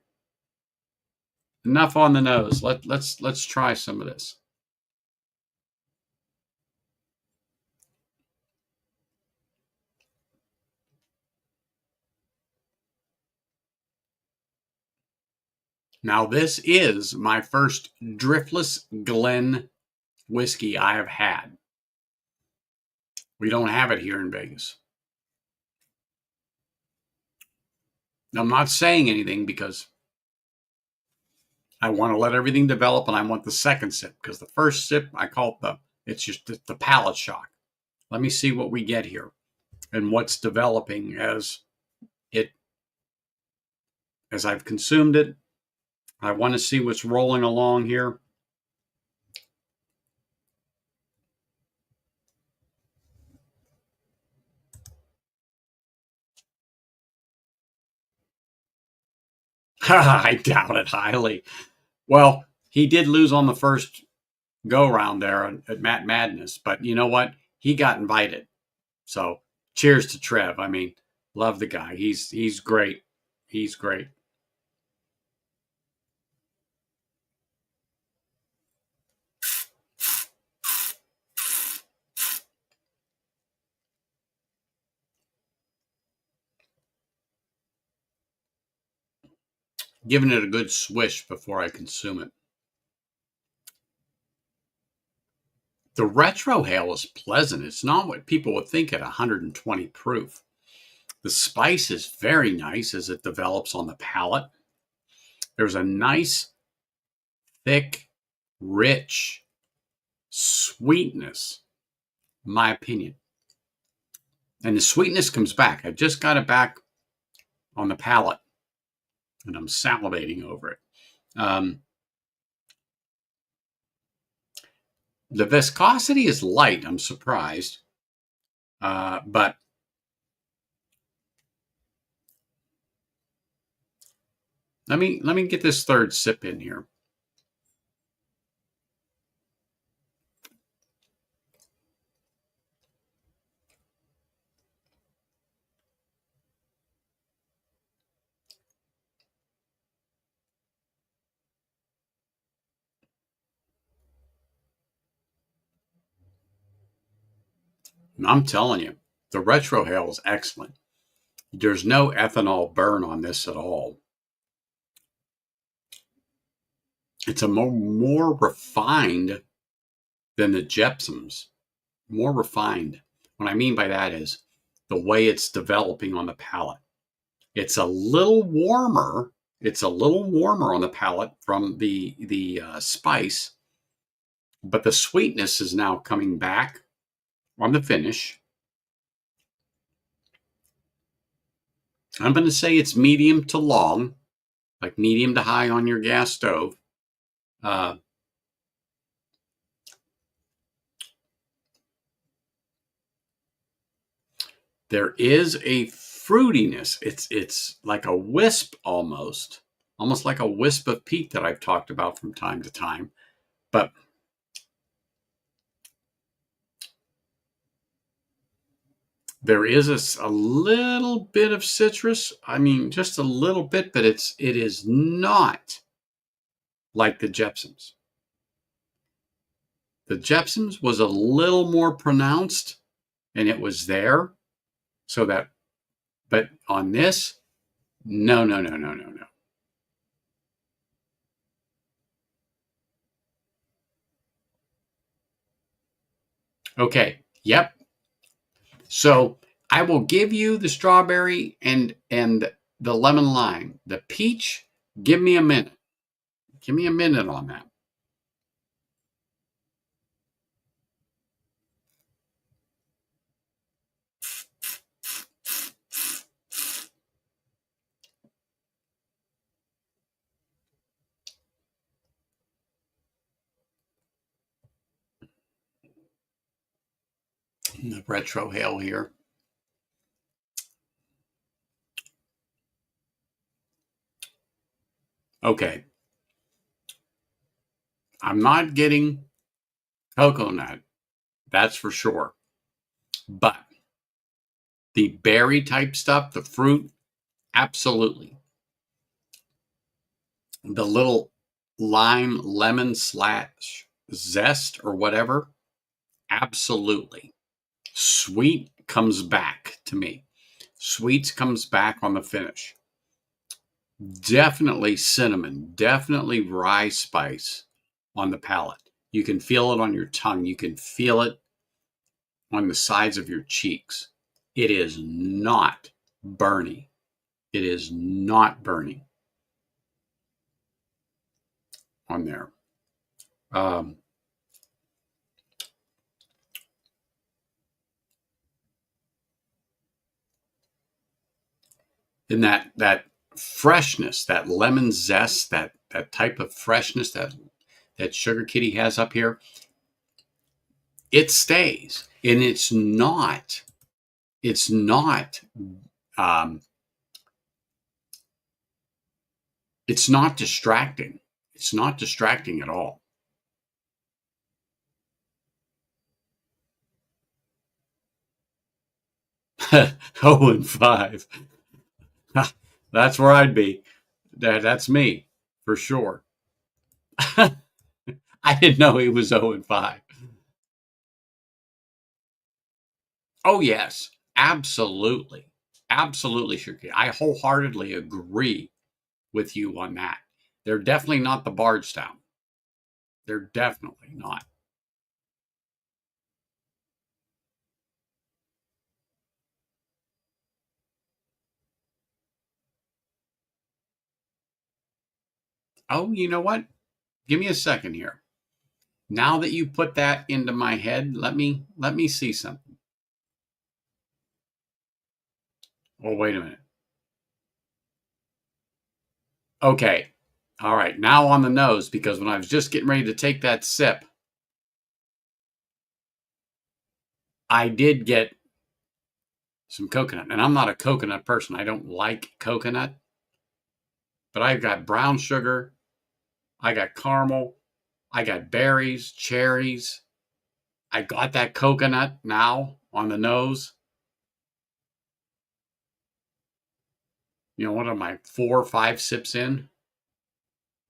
Enough on the nose. Let's try some of this. Now, this is my first driftless Glen whiskey I have had. We don't have it here in Vegas. I'm not saying anything because I want to let everything develop and I want the second sip because the first sip, I call it it's just the palate shock. Let me see what we get here and what's developing as it as I've consumed it. I want to see what's rolling along here. I doubt it highly. Well, he did lose on the first go round there at Matt Madness, but you know what? He got invited. So cheers to Trev. I mean, love the guy. He's great. He's great. Giving it a good swish before I consume it. The retrohale is pleasant. It's not what people would think at 120 proof. The spice is very nice as it develops on the palate. There's a nice, thick, rich sweetness, in my opinion. And the sweetness comes back. I just got it back on the palate, and I'm salivating over it. The viscosity is light. I'm surprised. But let me get this third sip in here. And I'm telling you, the retrohale is excellent. There's no ethanol burn on this at all. It's a more refined than the gypsums. More refined. What I mean by that is the way it's developing on the palate. It's a little warmer. It's a little warmer on the palate from the spice, but the sweetness is now coming back on the finish. I'm going to say it's medium to long, like medium to high on your gas stove. There is a fruitiness. It's like a wisp almost like a wisp of peat that I've talked about from time to time. But there is a little bit of citrus. I mean, just a little bit, but it is not like the gypsums. The gypsums was a little more pronounced, and it was there. So that, but on this, no. Okay. Yep. So I will give you the strawberry and the lemon lime. The peach, give me a minute. Give me a minute on that. The retrohale here. Okay. I'm not getting coconut, that's for sure. But the berry type stuff, the fruit, absolutely. The little lime, lemon slash zest or whatever, absolutely. Sweet comes back to me. Sweets comes back on the finish. Definitely cinnamon, definitely rye spice on the palate. You can feel it on your tongue. You can feel it on the sides of your cheeks. It is not burning. It is not burning on there. And that freshness, that lemon zest, that type of freshness that Sugar Kitty has up here, it stays, and it's not um, it's not distracting. It's not distracting at all. Oh, and 5. That's where I'd be. That's me for sure. I didn't know he was 0 and 5. Oh, yes, absolutely. Absolutely, Sugar Kitty. I wholeheartedly agree with you on that. They're definitely not the Bardstown. They're definitely not. Oh, you know what? Give me a second here. Now that you put that into my head, let me see something. Oh, wait a minute. Okay. All right. Now on the nose, because when I was just getting ready to take that sip, I did get some coconut. And I'm not a coconut person. I don't like coconut. But I've got brown sugar. I got caramel. I got berries, cherries. I got that coconut now on the nose. You know, what am I, 4 or 5 sips in?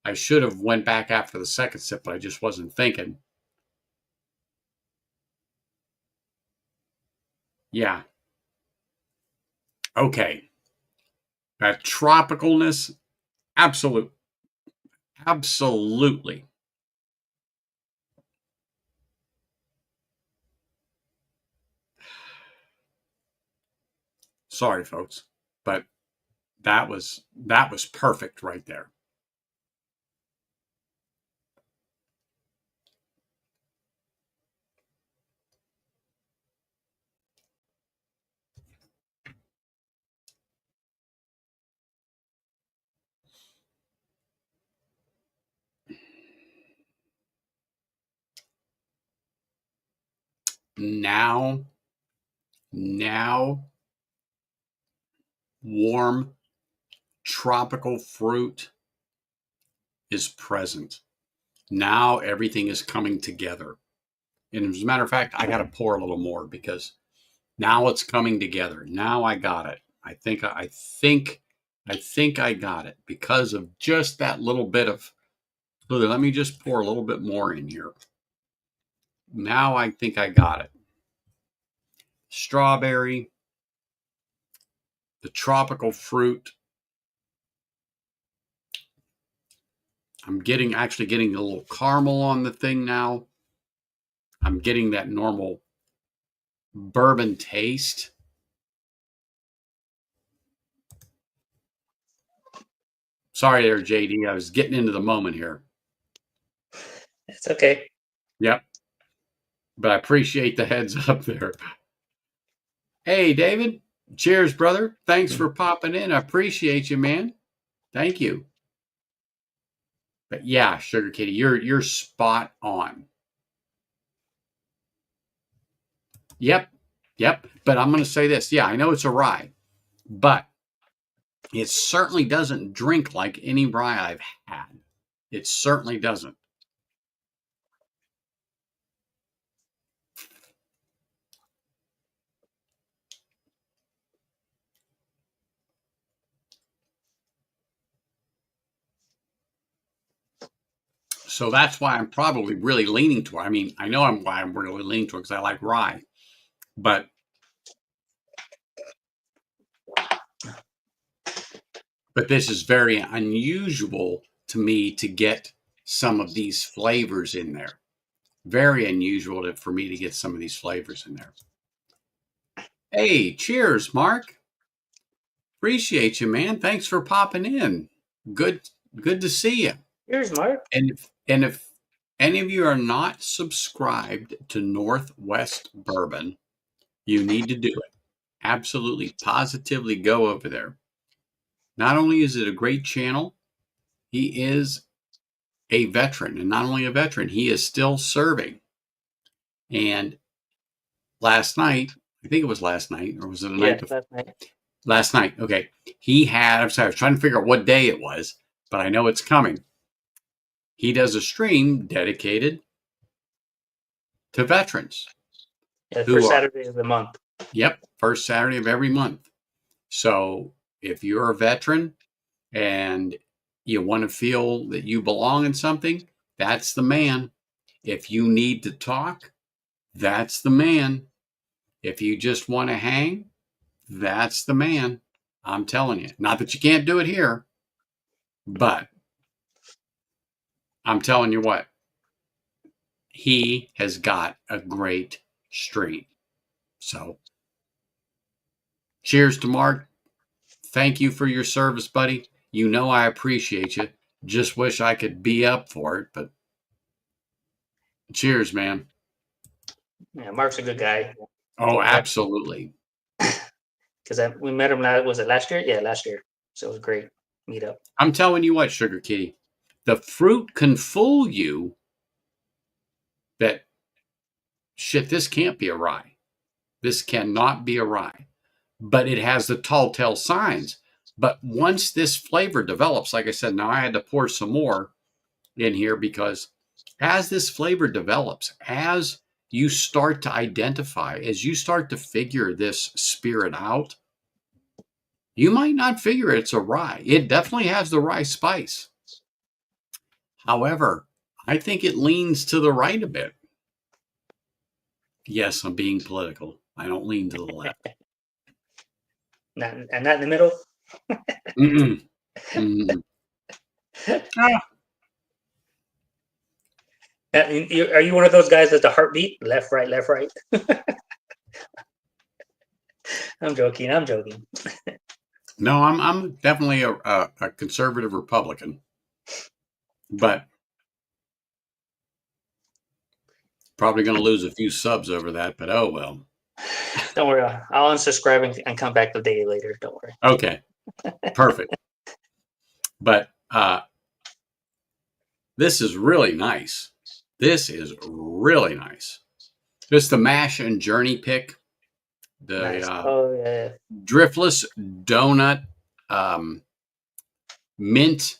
I should have went back after the second sip, but I just wasn't thinking. Yeah. Okay. That tropicalness, absolute, absolutely. Sorry, folks, but that was perfect right there. Now, now, warm tropical fruit is present. Now everything is coming together. And as a matter of fact, I got to pour a little more because now it's coming together. Now I got it. I think I got it because of just that little bit of. Let me just pour a little bit more in here. Now I think I got it. Strawberry, the tropical fruit. I'm actually getting a little caramel on the thing now. I'm getting that normal bourbon taste. Sorry there, JD. I was getting into the moment here. It's okay. Yep. But I appreciate the heads up there. Hey, David. Cheers, brother. Thanks for popping in. I appreciate you, man. Thank you. But yeah, Sugar Kitty, you're spot on. Yep. Yep. But I'm going to say this. Yeah, I know it's a rye, but it certainly doesn't drink like any rye I've had. It certainly doesn't. So that's why I'm probably really leaning toward. I mean, I know why I'm really leaning toward because I like rye, but this is very unusual to me to get some of these flavors in there. Very unusual for me to get some of these flavors in there. Hey, cheers, Mark. Appreciate you, man. Thanks for popping in. Good to see you. Here's Mark. And if any of you are not subscribed to Northwest Bourbon, you need to do it. Absolutely, positively go over there. Not only is it a great channel, he is a veteran, and not only a veteran, he is still serving. And last night, I think it was last night, or was it the night Yeah, before? last night. Last night. Okay. I'm sorry, I was trying to figure out what day it was, but I know it's coming. He does a stream dedicated to veterans Yeah, the who first are, Saturday of the month. yep, first Saturday of every month. So if you're a veteran and you want to feel that you belong in something, that's the man. If you need to talk, that's the man. If you just want to hang, that's the man. I'm telling you. Not that you can't do it here, but I'm telling you what, he has got a great stream. So cheers to Mark. Thank you for your service, buddy. You know I appreciate you. Just wish I could be up for it, but cheers, man. Yeah, Mark's a good guy. Oh, absolutely. Because we met him, was it last year? Yeah, last year. So it was a great meetup. I'm telling you what, Sugar Kitty, the fruit can fool you that shit, this can't be a rye. This cannot be a rye. But it has the tall tale signs. But once this flavor develops, like I said, now I had to pour some more in here because as this flavor develops, as you start to identify, as you start to figure this spirit out, you might not figure it's a rye. It definitely has the rye spice. However, I think it leans to the right a bit. Yes, I'm being political. I don't lean to the left. Not in the middle. Mm-mm. Mm-mm. Ah, Are you one of those guys that's a heartbeat? Left, right, left, right. I'm joking. no, I'm definitely a conservative Republican, but probably going to lose a few subs over that. But oh well. Don't worry. I'll unsubscribe and come back the day later. Don't worry. Okay, perfect. But this is really nice. This is really nice. Just the mash and journey pick, the Nice. Oh yeah. driftless donut, mint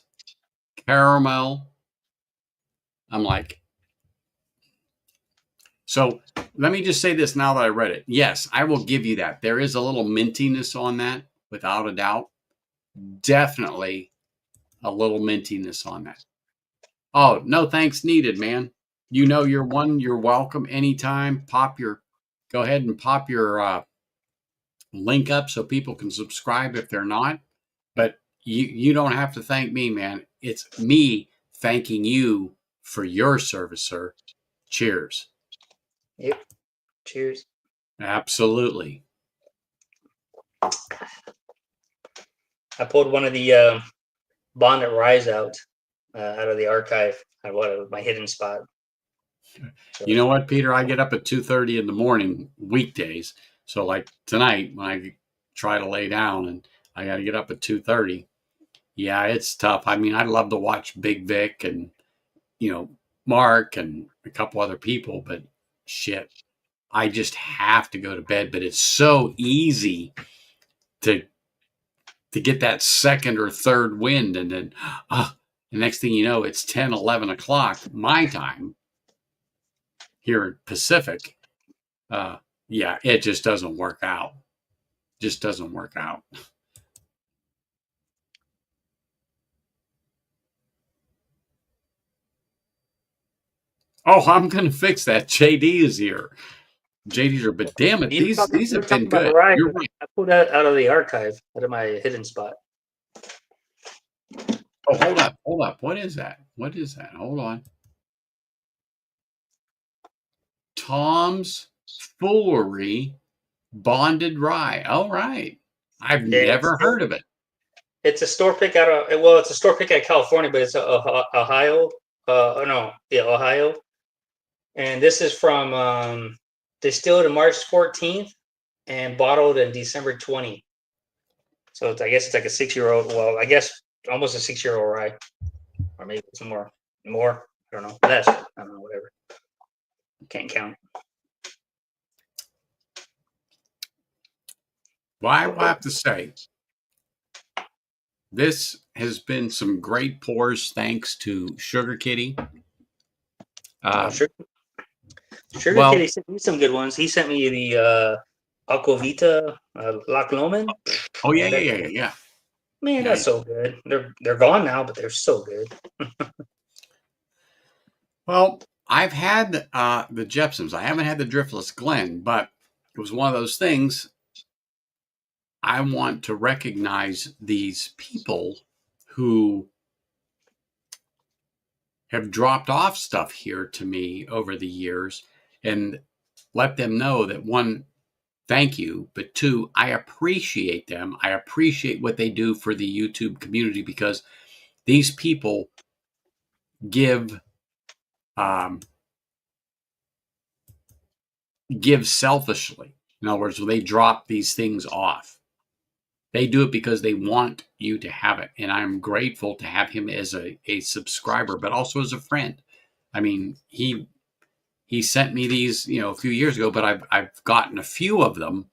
caramel. I'm like, so let me just say this now that I read it. Yes, I will give you that. There is a little mintiness on that, without a doubt. Definitely a little mintiness on that. Oh, no thanks needed, man. You know you're welcome anytime. Go ahead and pop your link up so people can subscribe if they're not. But you don't have to thank me, man. It's me thanking you for your service, sir. Cheers. Yep. Cheers. Absolutely. I pulled one of the Bonnet Rise out of the archive at my hidden spot. So, You know what, Peter? I get up at 2:30 in the morning weekdays. So like tonight when I try to lay down and I got to get up at 2:30. Yeah, it's tough. I mean, I'd love to watch Big Vic and Mark and a couple other people, but shit, I just have to go to bed. But it's so easy to get that second or third wind, and then the next thing you know, it's 10, 11 o'clock my time here in Pacific. Yeah, it just doesn't work out. Just doesn't work out. Oh, I'm gonna fix that. JD is here. JD's are, but damn it, you these were have been talking about good. Rise. You're right. I pulled that out of the archive, out of my hidden spot. Oh, hold up. What is that? What is that? Hold on. Tom's Foolery Bonded Rye. All right. I've Yeah, never heard of it. it's a store pick it's a store pick out of California, but it's Ohio. No, yeah, Ohio. And this is from distilled on March 14th and bottled in December 20. So I guess it's like a 6-year-old. Well, I guess almost a 6-year-old rye, or maybe some more. More. I don't know. Less. I don't know. Whatever. Can't count. Well, I will have to say, this has been some great pours thanks to Sugar Kitty. Sugar, Sugar Well, Kitty sent me some good ones. He sent me the Aquavita Loch Lomond. oh yeah, Man, yeah, yeah, yeah, yeah. man, Yeah. that's so good. They're gone now, but they're so good. Well, I've had the Jepsons. I haven't had the Driftless Glen, but it was one of those things. I want to recognize these people who have dropped off stuff here to me over the years and let them know that, one, thank you, but two, I appreciate them. I appreciate what they do for the YouTube community, because these people give um, give selfishly. In other words, when they drop these things off, they do it because they want you to have it. And I'm grateful to have him as a subscriber, but also as a friend. I mean, he sent me these, a few years ago, but I've gotten a few of them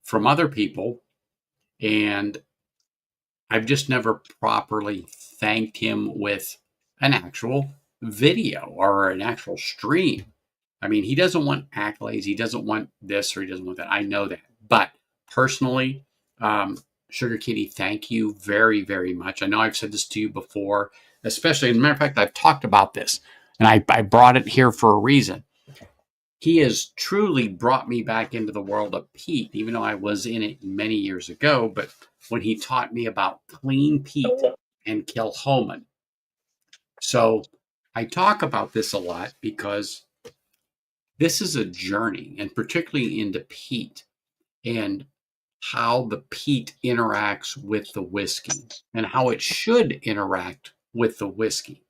from other people, and I've just never properly thanked him with an actual video or an actual stream. I mean, he doesn't want accolades. He doesn't want this or he doesn't want that. I know that. But personally, Sugar Kitty, thank you very, very much. I know I've said this to you before, especially, as a matter of fact, I've talked about this, and I brought it here for a reason. He has truly brought me back into the world of peat, even though I was in it many years ago. But when he taught me about clean peat and Kilchoman. So I talk about this a lot because this is a journey, and particularly into peat and how the peat interacts with the whiskey and how it should interact with the whiskey.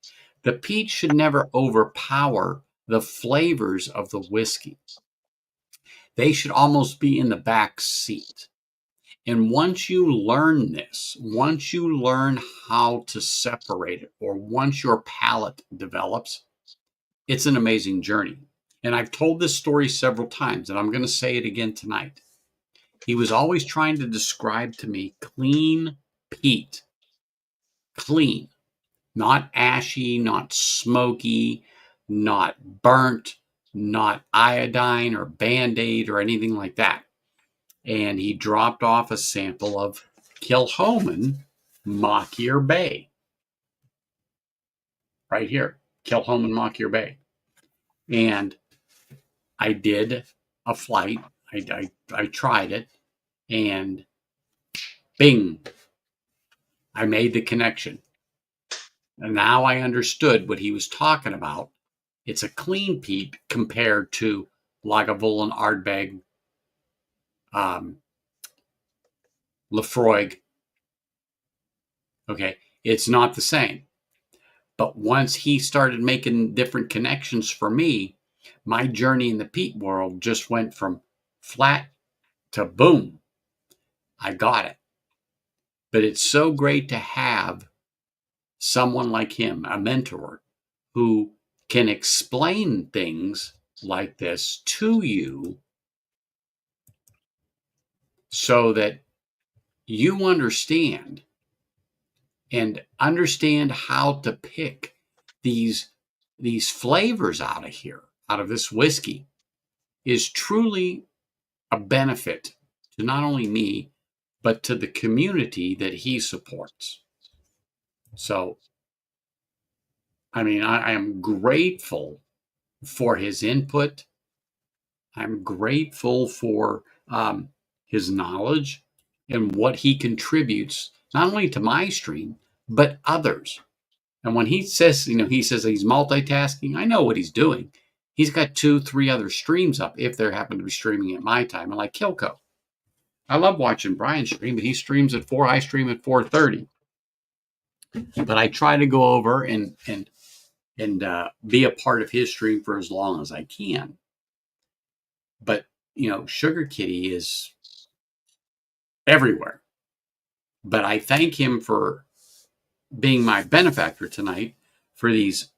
The peat should never overpower the flavors of the whiskey. They should almost be in the back seat. And once you learn this, once you learn how to separate it, or once your palate develops, it's an amazing journey. And I've told this story several times, and I'm going to say it again tonight. He was always trying to describe to me clean peat. Clean. Not ashy, not smoky, not burnt, not iodine or Band-Aid or anything like that. And he dropped off a sample of Kilchoman Mockyear Bay. Right here. Kilchoman Mockyear Bay. And I did a flight. I tried it, and bing, I made the connection. And now I understood what he was talking about. It's a clean peat compared to Lagavulin, Ardbeg, Lefroy. Okay, it's not the same. But once he started making different connections for me, my journey in the peat world just went from flat to boom. I got it. But it's so great to have someone like him, a mentor, who can explain things like this to you so that you understand and understand how to pick these flavors out of here, out of this whiskey, is truly a benefit to not only me, but to the community that he supports. So, I mean, I am grateful for his input. I'm grateful for his knowledge and what he contributes, not only to my stream, but others. And when he says, he says he's multitasking, I know what he's doing. He's got 2, 3 other streams up if they happen to be streaming at my time. And like Kilco, I love watching Brian stream, but he streams at 4. I stream at 4:30. But I try to go over and be a part of his stream for as long as I can. But Sugar Kitty is everywhere. But I thank him for being my benefactor tonight for these,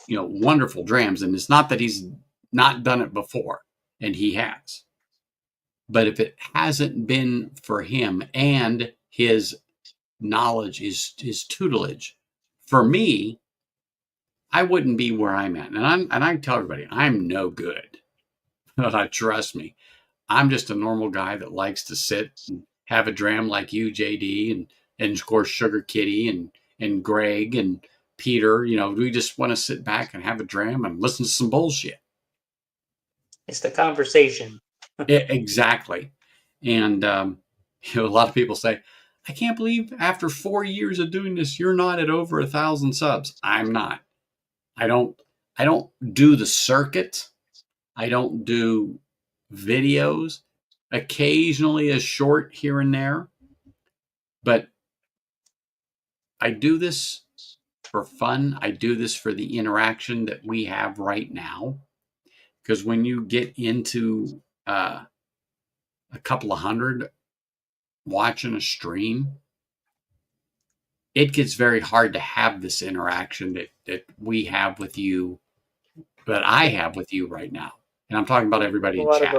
wonderful drams. And it's not that he's not done it before, and he has. But if it hasn't been for him and his knowledge, his tutelage, for me, I wouldn't be where I'm at. And I tell everybody, I'm no good. Trust me. I'm just a normal guy that likes to sit and have a dram like you, JD, and of course Sugar Kitty and Greg and Peter. We just want to sit back and have a dram and listen to some bullshit. It's the conversation. Exactly. And a lot of people say, I can't believe after 4 years of doing this, you're not at over 1,000 subs. I'm not. I don't do the circuit. I don't do videos. Occasionally a short here and there. But I do this for fun. I do this for the interaction that we have right now. Because when you get into a couple of hundred watching a stream, it gets very hard to have this interaction that we have with you, that I have with you right now. And I'm talking about everybody in chat.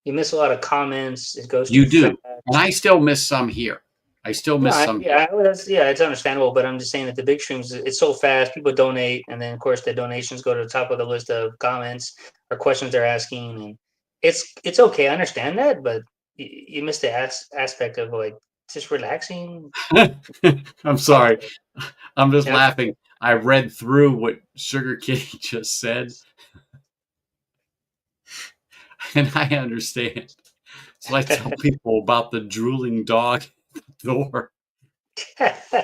You miss a lot of comments. It goes You too do. fast. And I still miss some here. I still miss some. Yeah, it's understandable, but I'm just saying that the big streams, it's so fast. People donate, and then of course the donations go to the top of the list of comments or questions they're asking, and it's okay. I understand that, but you miss the aspect of like just relaxing. I'm sorry. I'm just laughing. I read through what Sugar Kitty just said, and I understand. So I tell people about the drooling dog at the door.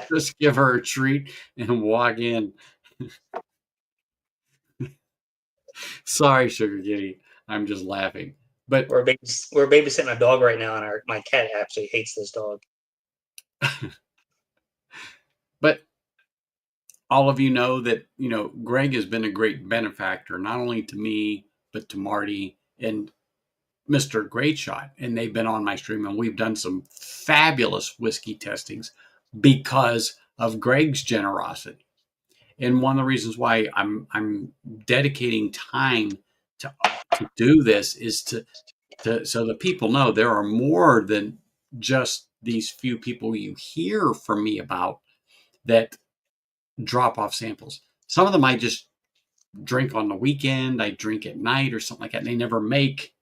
Just give her a treat and walk in. Sorry, Sugar Kitty. I'm just laughing. But we're babysitting a dog right now, and my cat actually hates this dog. But all of you know that, Greg has been a great benefactor, not only to me, but to Marty and Mr. Great Shot. And they've been on my stream, and we've done some fabulous whiskey testings because of Greg's generosity. And one of the reasons why I'm dedicating time to do this is to so that people know there are more than just these few people you hear from me about that drop off samples. Some of them I just drink on the weekend, I drink at night or something like that, and they never make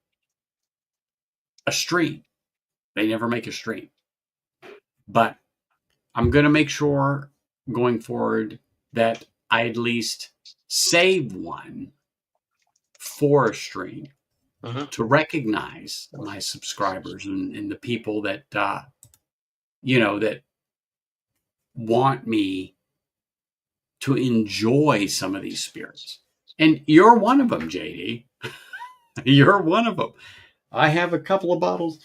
a stream. They never make a stream. But I'm going to make sure going forward that I at least save one for a stream to recognize my subscribers and the people that, that want me to enjoy some of these spirits. And you're one of them, JD. You're one of them. I have a couple of bottles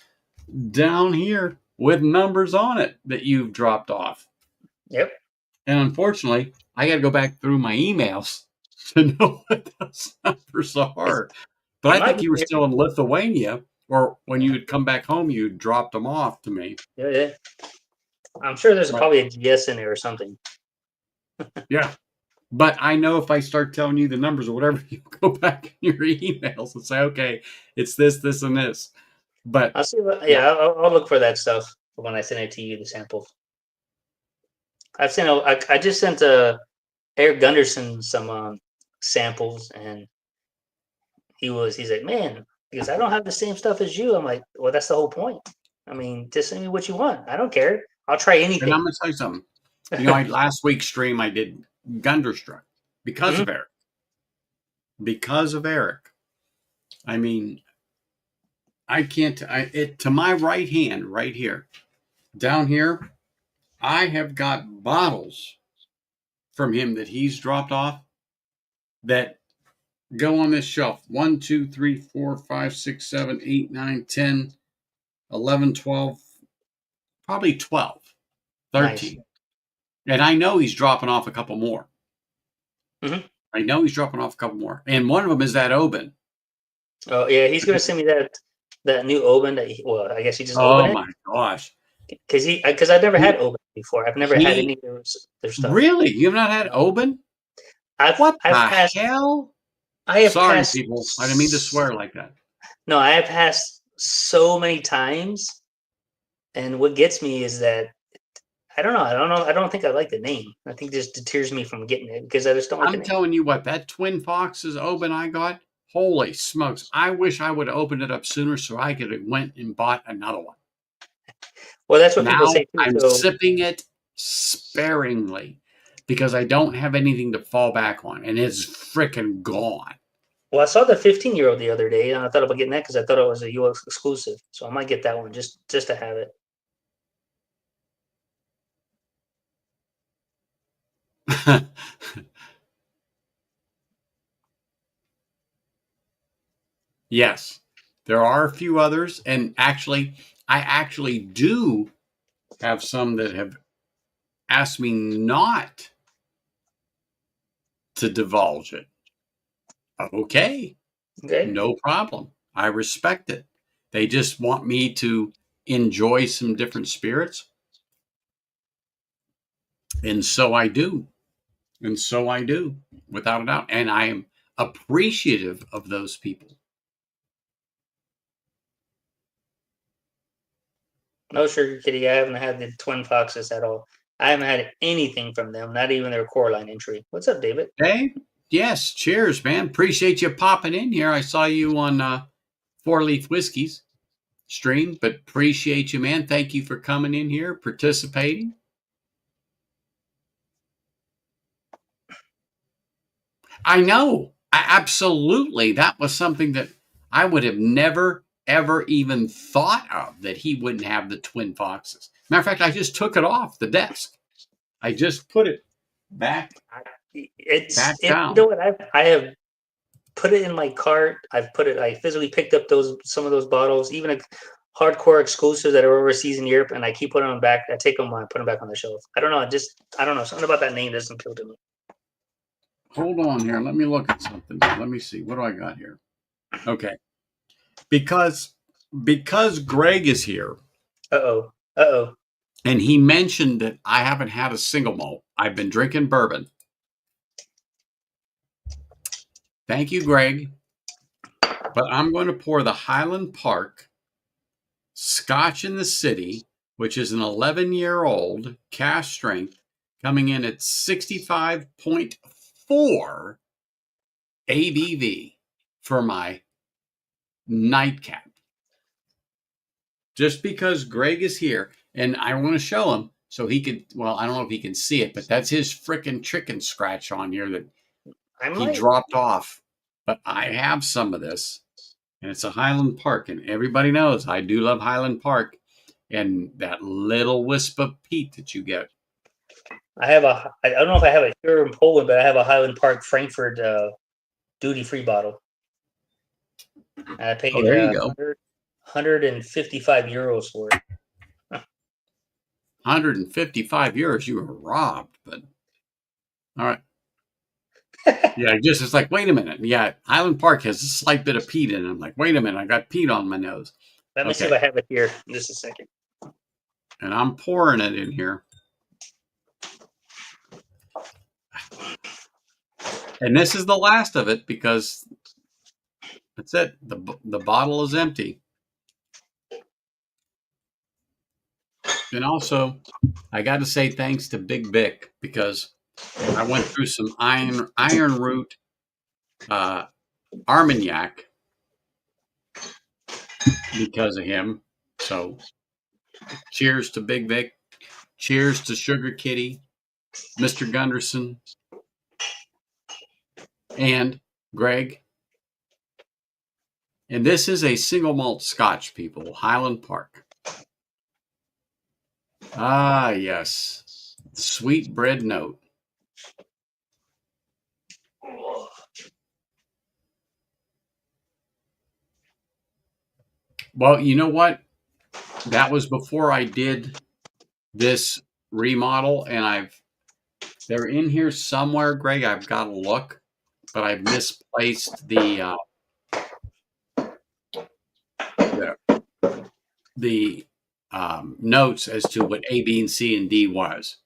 down here with numbers on it that you've dropped off. Yep. And unfortunately, I got to go back through my emails to know what those numbers are. But I think you were still in Lithuania, or when you would come back home, you dropped them off to me. Yeah. I'm sure there's probably a GS in there or something. Yeah. But I know if I start telling you the numbers or whatever, you go back in your emails and say, okay, it's this, this, and this. But I'll see. I'll look for that stuff when I send it to you, the sample. I just sent Eric Gunderson some samples, and he's like, man, because I don't have the same stuff as you. I'm like, well, that's the whole point. I mean, just send me what you want. I don't care. I'll try anything. And I'm going to tell you something. Last week's stream, I did Gunderstruck because of Eric. Because of Eric. I mean, I can't, to my right hand, right here, down here, I have got bottles from him that he's dropped off that go on this shelf. 1, 2, 3, 4, 5, 6, 7, 8, 9, 10, 11, 12, probably 12, 13. Nice. And I know he's dropping off a couple more. I know he's dropping off a couple more. And one of them is that Oban. Oh, yeah. He's going to send me that new Oban. I guess he just opened it. Oh, my gosh. Because I've never had Oban before. I've never had any He of their stuff. really? You've not had Oban? I've What I've the passed. hell? I have Sorry, passed. people. I didn't mean to swear like that. No, I have passed so many times, and what gets me is that I don't know. I don't know. I don't think I like the name. I think it just deters me from getting it because I just don't like the I'm name. telling you what, that Twin Foxes Oban I got, holy smokes. I wish I would have opened it up sooner so I could have went and bought another one. Well, that's what people Now say too. I'm So, sipping it sparingly because I don't have anything to fall back on, and it's freaking gone. well, I saw the 15-year-old the other day, and I thought about getting that because I thought it was a U.S. exclusive. So I might get that one just to have it. Yes, there are a few others, and actually, I actually do have some that have asked me not to divulge it. Okay, Okay. no problem. I respect it. They just want me to enjoy some different spirits, and so I do. And so I do, without a doubt. And I am appreciative of those people. No sugar kitty. I haven't had the Twin Foxes at all. I haven't had anything from them, not even their core line entry. What's up, David? Hey, yes, cheers, man. Appreciate you popping in here. I saw you on Four Leaf Whiskies stream, but appreciate you, man. Thank you for coming in here, participating. I know. Absolutely. That was something that I would have never, ever even thought of, that he wouldn't have the Twin Foxes. Matter of fact, I just took it off the desk. I just put it back You know down. what? I have put it in my cart. I physically picked up some of those bottles, even a hardcore exclusives that are overseas in Europe, and I keep putting them back. I take them, I put them back on the shelf. I don't know. I don't know. Something about that name doesn't appeal to me. Hold on here. Let me look at something. Let me see. What do I got here? Okay. Because Greg is here Uh oh. and he mentioned that I haven't had a single malt. I've been drinking bourbon. Thank you, Greg. But I'm going to pour the Highland Park Scotch in the City, which is an 11-year-old cask strength, coming in at 65.4 ABV for my nightcap. Just because Greg is here, and I want to show him so he could, well, I don't know if he can see it, but that's his frickin' chicken scratch on here that he dropped off. But I have some of this, and it's a Highland Park, and everybody knows I do love Highland Park and that little wisp of peat that you get. I don't know if I have it here in Poland, but I have a Highland Park Frankfurt duty-free bottle. And I paid there you go. 155 euros for it. 155 euros, you were robbed, but all right. Yeah, it's like, wait a minute. Yeah, Highland Park has a slight bit of peat in it. I'm like, wait a minute, I got peat on my nose. Let me see if I have it here in just a second. And I'm pouring it in here. And this is the last of it because that's it. The bottle is empty. And also, I got to say thanks to Big Vic because I went through some iron root Armagnac because of him. So, cheers to Big Vic. Cheers to Sugar Kitty, Mr. Gunderson, and Greg. And this is a single malt Scotch, people, Highland Park. Ah, yes. Sweet bread note. Well, you know what? That was before I did this remodel, and they're in here somewhere, Greg. I've got to look, but I've misplaced the notes as to what A, B, and C, and D was.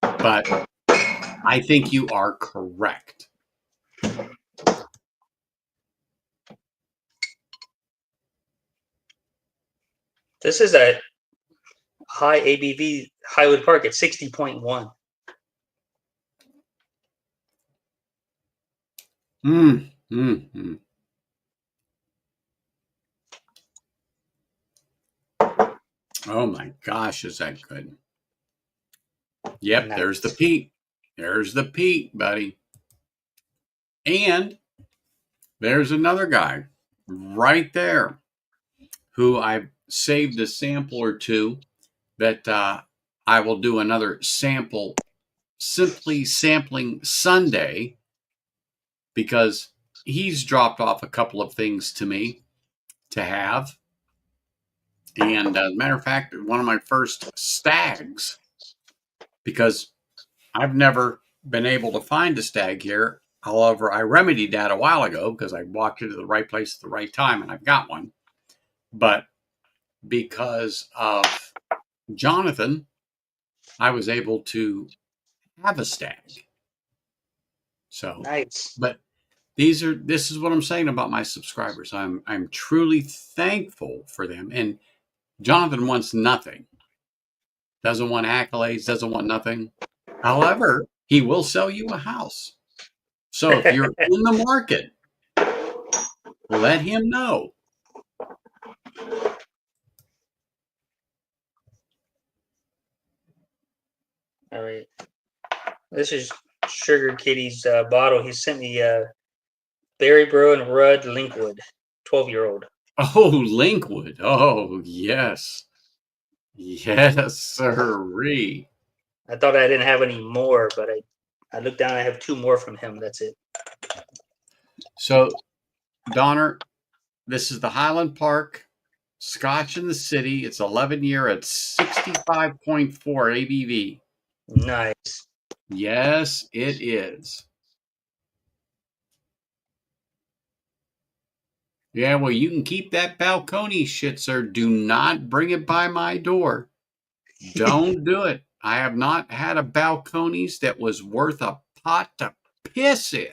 But I think you are correct. This is a high ABV Highwood Park at 60.1. Oh my gosh, is that good? Yep, Nice. there's the peat. There's the peat, buddy. And there's another guy right there who I've saved a sample or two that I will do another simply sampling Sunday, because he's dropped off a couple of things to me to have. And as a matter of fact, one of my first stags, because I've never been able to find a stag here. However, I remedied that a while ago because I walked into the right place at the right time and I've got one. But because of Jonathan, I was able to have a stag. So nice. But this is what I'm saying about my subscribers. I'm truly thankful for them. And Jonathan wants nothing. Doesn't want accolades, doesn't want nothing. However, he will sell you a house. So if you're in the market, let him know. All right. This is Sugar Kitty's bottle. He sent me Berry Bro and Rudd Linkwood, 12-year-old. Oh, Linkwood. Oh, yes. Yes, sirree. I thought I didn't have any more, but I looked down. I have 2 more from him. That's it. So, Donner, this is the Highland Park Scotch in the City. It's 11 year at 65.4 ABV. Nice. Yes, it is. Yeah, well, you can keep that balcony shit, sir. Do not bring it by my door. Don't do it. I have not had a balconies that was worth a pot to piss in.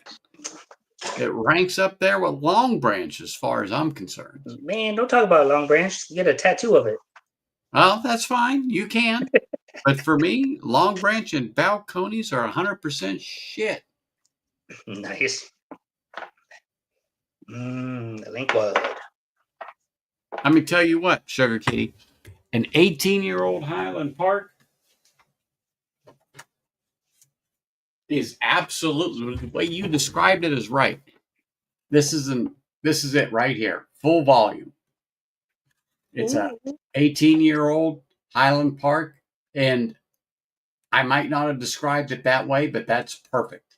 It ranks up there with Long Branch as far as I'm concerned. Man, don't talk about Long Branch. You get a tattoo of it. Well, that's fine. You can. But for me, Long Branch and balconies are 100% shit. Nice. Linkwood. Let me tell you what, Sugar Kitty. An 18-year-old Highland Park is absolutely, the way you described it is right. This is it right here. Full volume. It's a 18-year-old Highland Park, and I might not have described it that way, but that's perfect.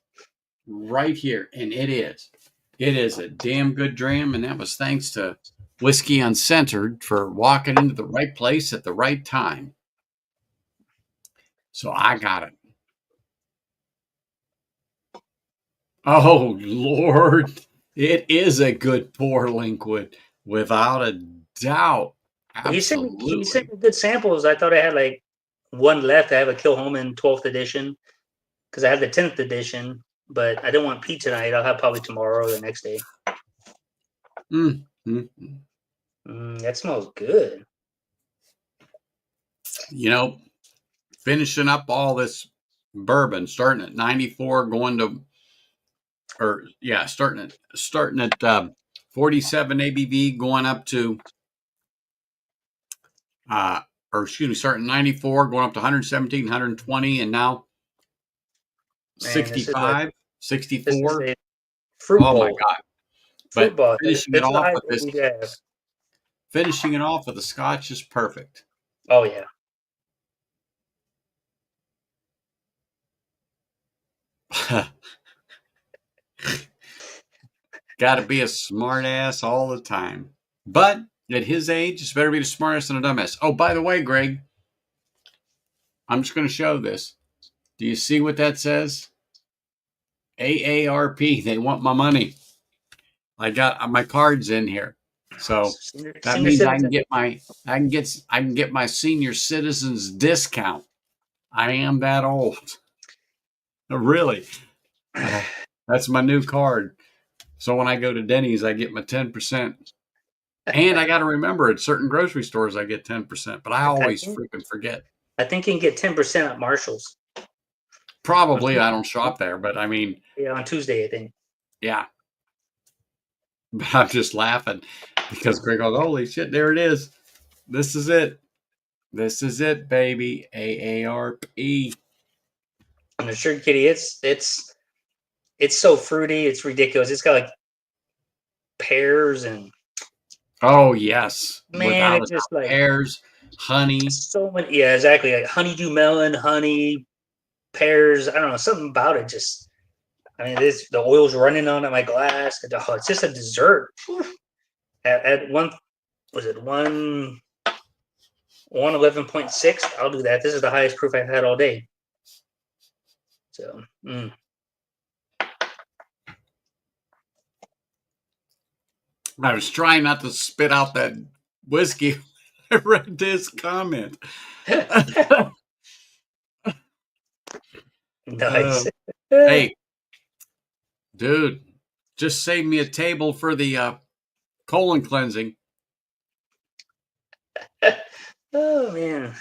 Right here, and it is. It is a damn good dram, and that was thanks to Whiskey Uncensored for walking into the right place at the right time. So I got it. Oh, Lord. It is a good pour, Linkwood, without a doubt. Absolutely. He sent me good samples. I thought I had like 1 left. I have a Kilhoman 12th edition because I have the 10th edition, but I didn't want Pete tonight. I'll have probably tomorrow or the next day. That smells good. You know, finishing up all this bourbon, starting at 94, going to, starting at 47 ABV, going up to, starting at 94, going up to 117, 120, and now 65, 64. Fruit oh bowl. my God. Fruit But bowl. finishing it off with the Scotch is perfect. Oh, yeah. Got to be a smart ass all the time. But at his age, it's better to be the smartest than a dumbass. Oh, by the way, Greg, I'm just going to show this. Do you see what that says? AARP. They want my money. I got my cards in here. So that Senior means I can citizen. get my senior citizens discount. I am that old. Really. That's my new card. So when I go to Denny's, I get my 10%. And I got to remember at certain grocery stores, I get 10%, but I I always think freaking forget. I think you can get 10% at Marshalls on Probably I Tuesday. don't shop there, but I mean, Yeah, on Tuesday, I think. yeah. But I'm just laughing because Greg goes, holy shit, there it is. This is it. This is it, baby. AARP. And the Sugar Kitty, it's so fruity, it's ridiculous. It's got like pears and Oh, yes. man, Without a it's just doubt. like Pears, honey. so many. Yeah, exactly. Like honeydew melon, honey, pears. I don't know, something about it. Just, I mean, this the oil's running on my glass. Oh, it's just a dessert. At one, was it 111.6? I'll do that. This is the highest proof I've had all day. So, I was trying not to spit out that whiskey. I read this comment. nice. Hey, dude, just save me a table for the colon cleansing. Oh man.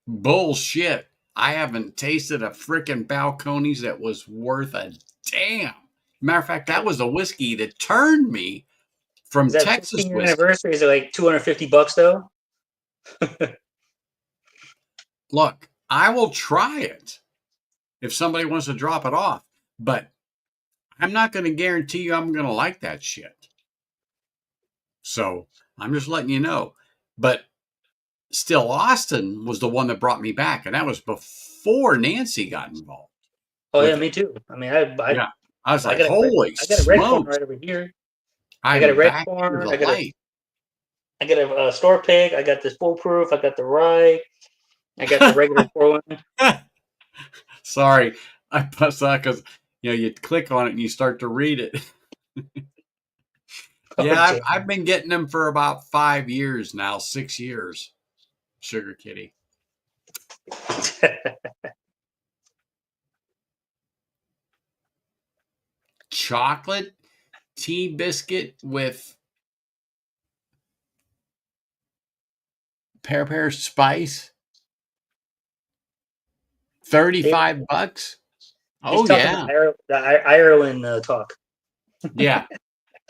Bullshit. I haven't tasted a freaking Balcones that was worth a damn. Matter of fact, that was a whiskey that turned me Is from that Texas 15-year whiskey. anniversary? Is it like $250 though? Look, I will try it if somebody wants to drop it off, but I'm not going to guarantee you I'm going to like that shit. So I'm just letting you know. But still, Austin was the one that brought me back, and that was before Nancy got involved Oh yeah, with it. me too. I mean, I Yeah. I was I like, got a holy I got a red corn smokes. right over here. I got a I'm red back into corn. the light. I got a store pick. I got this foolproof. I got the rye. I got the regular pour one. Sorry. I bust out because you click on it and you start to read it. Oh, Yeah, damn. I've been getting them for about 5 years now, 6 years. Sugar Kitty. Chocolate tea biscuit with pear spice. David, $35. he's Oh talking yeah. Ireland talk. Yeah.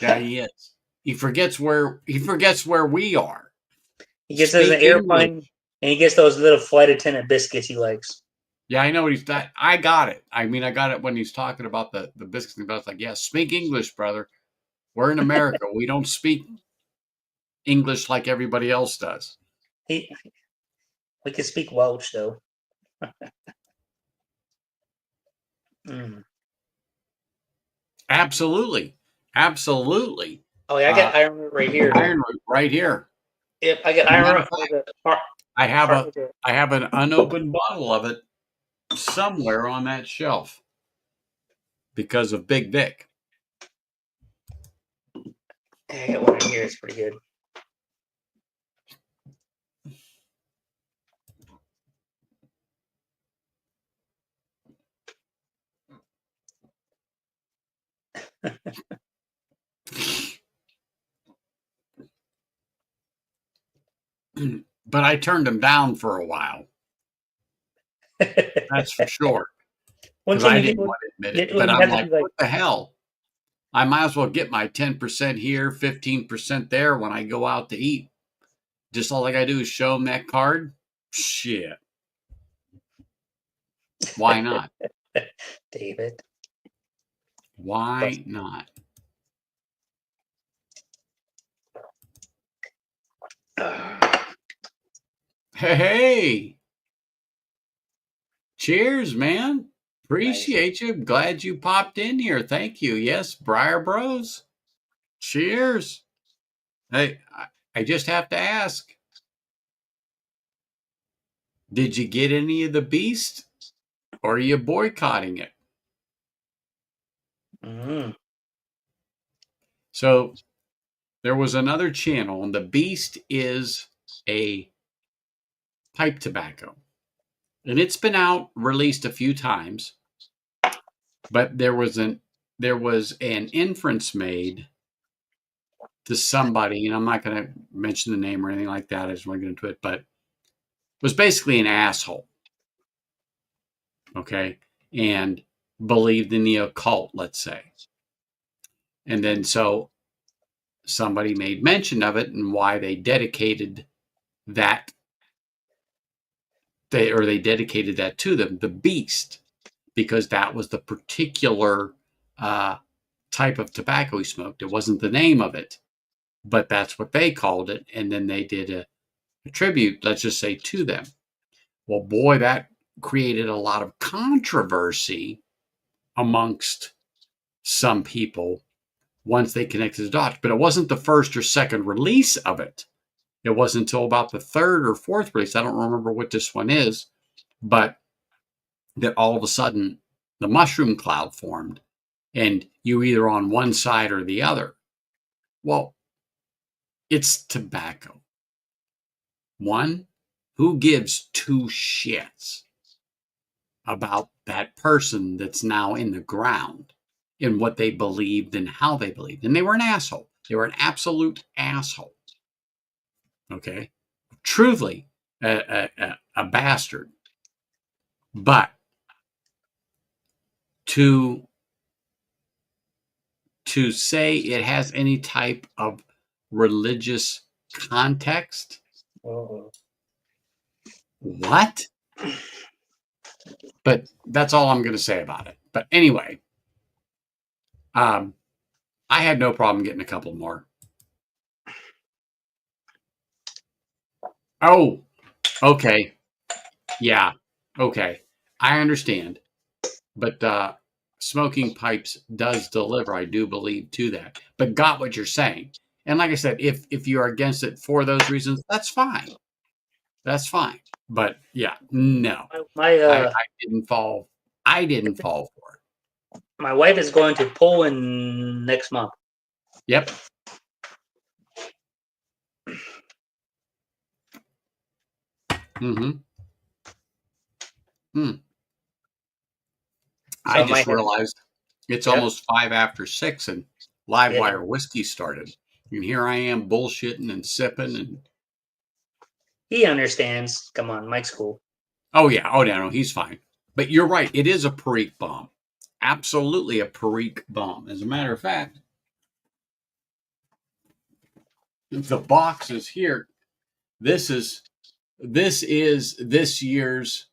Yeah, he is. He forgets where we are. He gets us an Speak English. airplane, and he gets those little flight attendant biscuits he likes. Yeah, I know what he's that. I got it. I mean, I got it when he's talking about the biscuits. And I was like, yeah, speak English, brother. We're in America. We don't speak English like everybody else does. He We can speak Welsh though. Mm. Absolutely. Absolutely. Oh yeah, I got Uh, iron root right here. Iron Root right here. Yep, I got Matter iron of root. fact, I have Part a with the I have an unopened bottle of it somewhere on that shelf because of Big Vic. I got one right here. It's pretty good. But I turned him down for a while. That's for sure. One Because thing I you get didn't when want to admit it. But you I'm have to like, be like, what the hell? I might as well get my 10% here, 15% there when I go out to eat. Just all I got to do is show them that card. Shit. Why not? David. Why not? Hey, cheers, man. Nice. Appreciate you. Glad you popped in here. Thank you. Yes, Briar Bros. Cheers. Hey, I just have to ask, did you get any of the beast or are you boycotting it? Mm. So there was another channel, and the Beast is a pipe tobacco. And it's been out released a few times, but there was an inference made to somebody, and I'm not going to mention the name or anything like that. I just want to get into it, but was basically an asshole, okay, and believed in the occult, let's say. And then so somebody made mention of it and why they dedicated that they dedicated that to them, the Beast, because that was the particular uh, type of tobacco he smoked. It wasn't the name of it, but that's what they called it. And then they did a tribute, let's just say, to them. Well, boy, that created a lot of controversy amongst some people once they connected the dots. But it wasn't the first or second release of it. It wasn't until about the third or fourth release. I don't remember what this one is, but that all of a sudden the mushroom cloud formed and you either on one side or the other. Well, it's tobacco. One, who gives two shits about that person that's now in the ground and what they believed and how they believed? And they were an asshole. They were an absolute asshole. Okay. Truly a bastard. But to say it has any type of religious context, Oh. what? But that's all I'm going to say about it. But anyway, I had no problem getting a couple more. Oh, okay. Yeah. Okay. I understand. But smoking pipes does deliver, I do believe, to that. But got what you're saying. And like I said, if you're against it for those reasons, that's fine. That's fine. But yeah, no. My I didn't fall. I didn't fall for it. my wife is going to Poland next month. Yep. Mm-hmm. Hmm. So I I might just have. realized it's Yep. almost 5 after 6 and Livewire Yeah. whiskey started. And here I am bullshitting and sipping and He understands. Come on, Mike's cool. oh yeah, oh no, he's fine. But you're right, it is a Perique bomb. Absolutely a Perique bomb. As a matter of fact, the box is here. This is this year's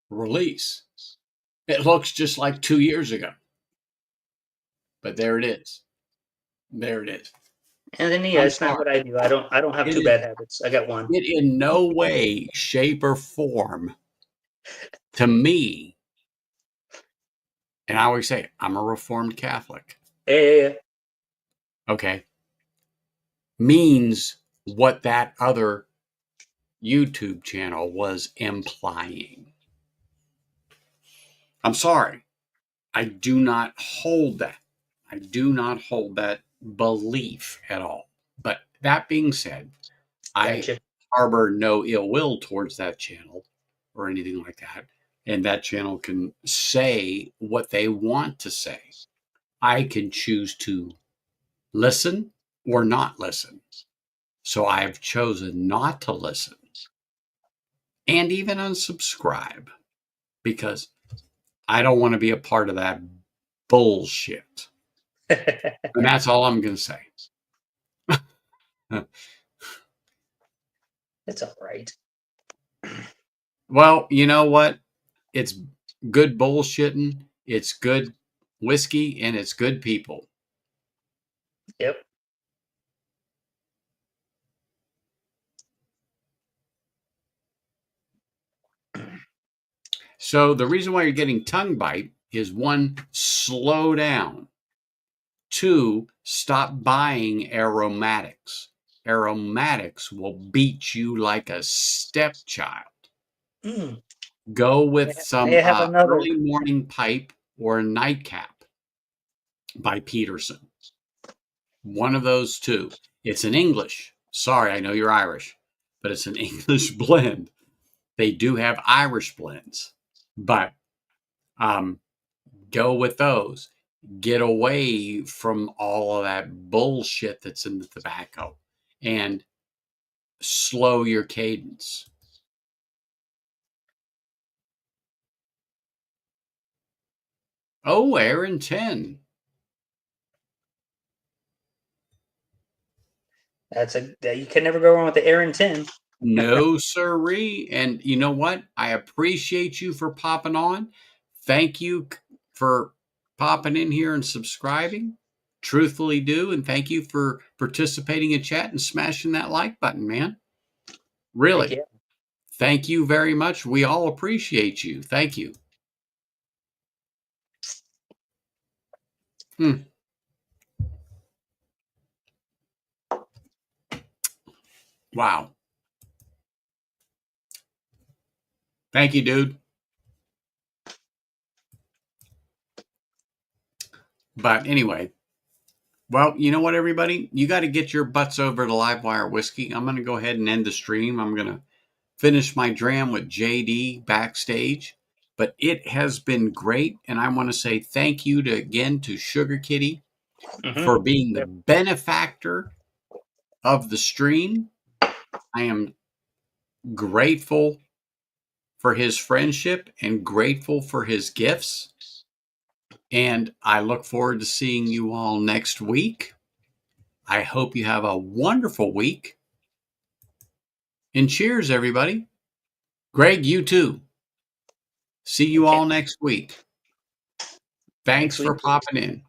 release. It looks just like 2 years ago. But there it is. There it is. And then yeah, I'm it's not sorry. what I do. I don't have It two is bad habits. I got one. it in no way, shape, or form to me, and I always say I'm a Reformed Catholic, Yeah. okay, means what that other YouTube channel was implying. I'm sorry. I do not hold that. I do not hold that belief at all. But that being said, I Gotcha. harbor no ill will towards that channel or anything like that. And that channel can say what they want to say. I can choose to listen or not listen. So I've chosen not to listen and even unsubscribe because I don't want to be a part of that bullshit. And that's all I'm going to say. It's all right. Well, you know what? It's good bullshitting, it's good whiskey, and it's good people. Yep. So the reason why you're getting tongue bite is one, slow down. Two, stop buying aromatics. Aromatics will beat you like a stepchild. Mm. Go with May some I have another? early morning pipe or nightcap. by Peterson. One of those two. It's an English. Sorry, I know you're Irish, but it's an English blend. They do have Irish blends, but go with those. Get away from all of that bullshit that's in the tobacco and slow your cadence. Oh, Aaron 10. You can never go wrong with the Aaron 10. No, sirree. And you know what? I appreciate you for popping on. Thank you for popping in here and subscribing. Truthfully do. And thank you for participating in chat and smashing that like button, man. Really. Thank you very much. We all appreciate you. Thank you. Wow. Thank you, dude. But anyway, well, you know what, everybody? You got to get your butts over to Livewire Whiskey. I'm going to go ahead and end the stream. I'm going to finish my dram with JD backstage. But it has been great. And I want to say thank you again to Sugar Kitty for being the benefactor of the stream. I am grateful for his friendship and grateful for his gifts. And I look forward to seeing you all next week. I hope you have a wonderful week. And cheers, everybody. Greg, you too. See you all next week. Thanks for popping in.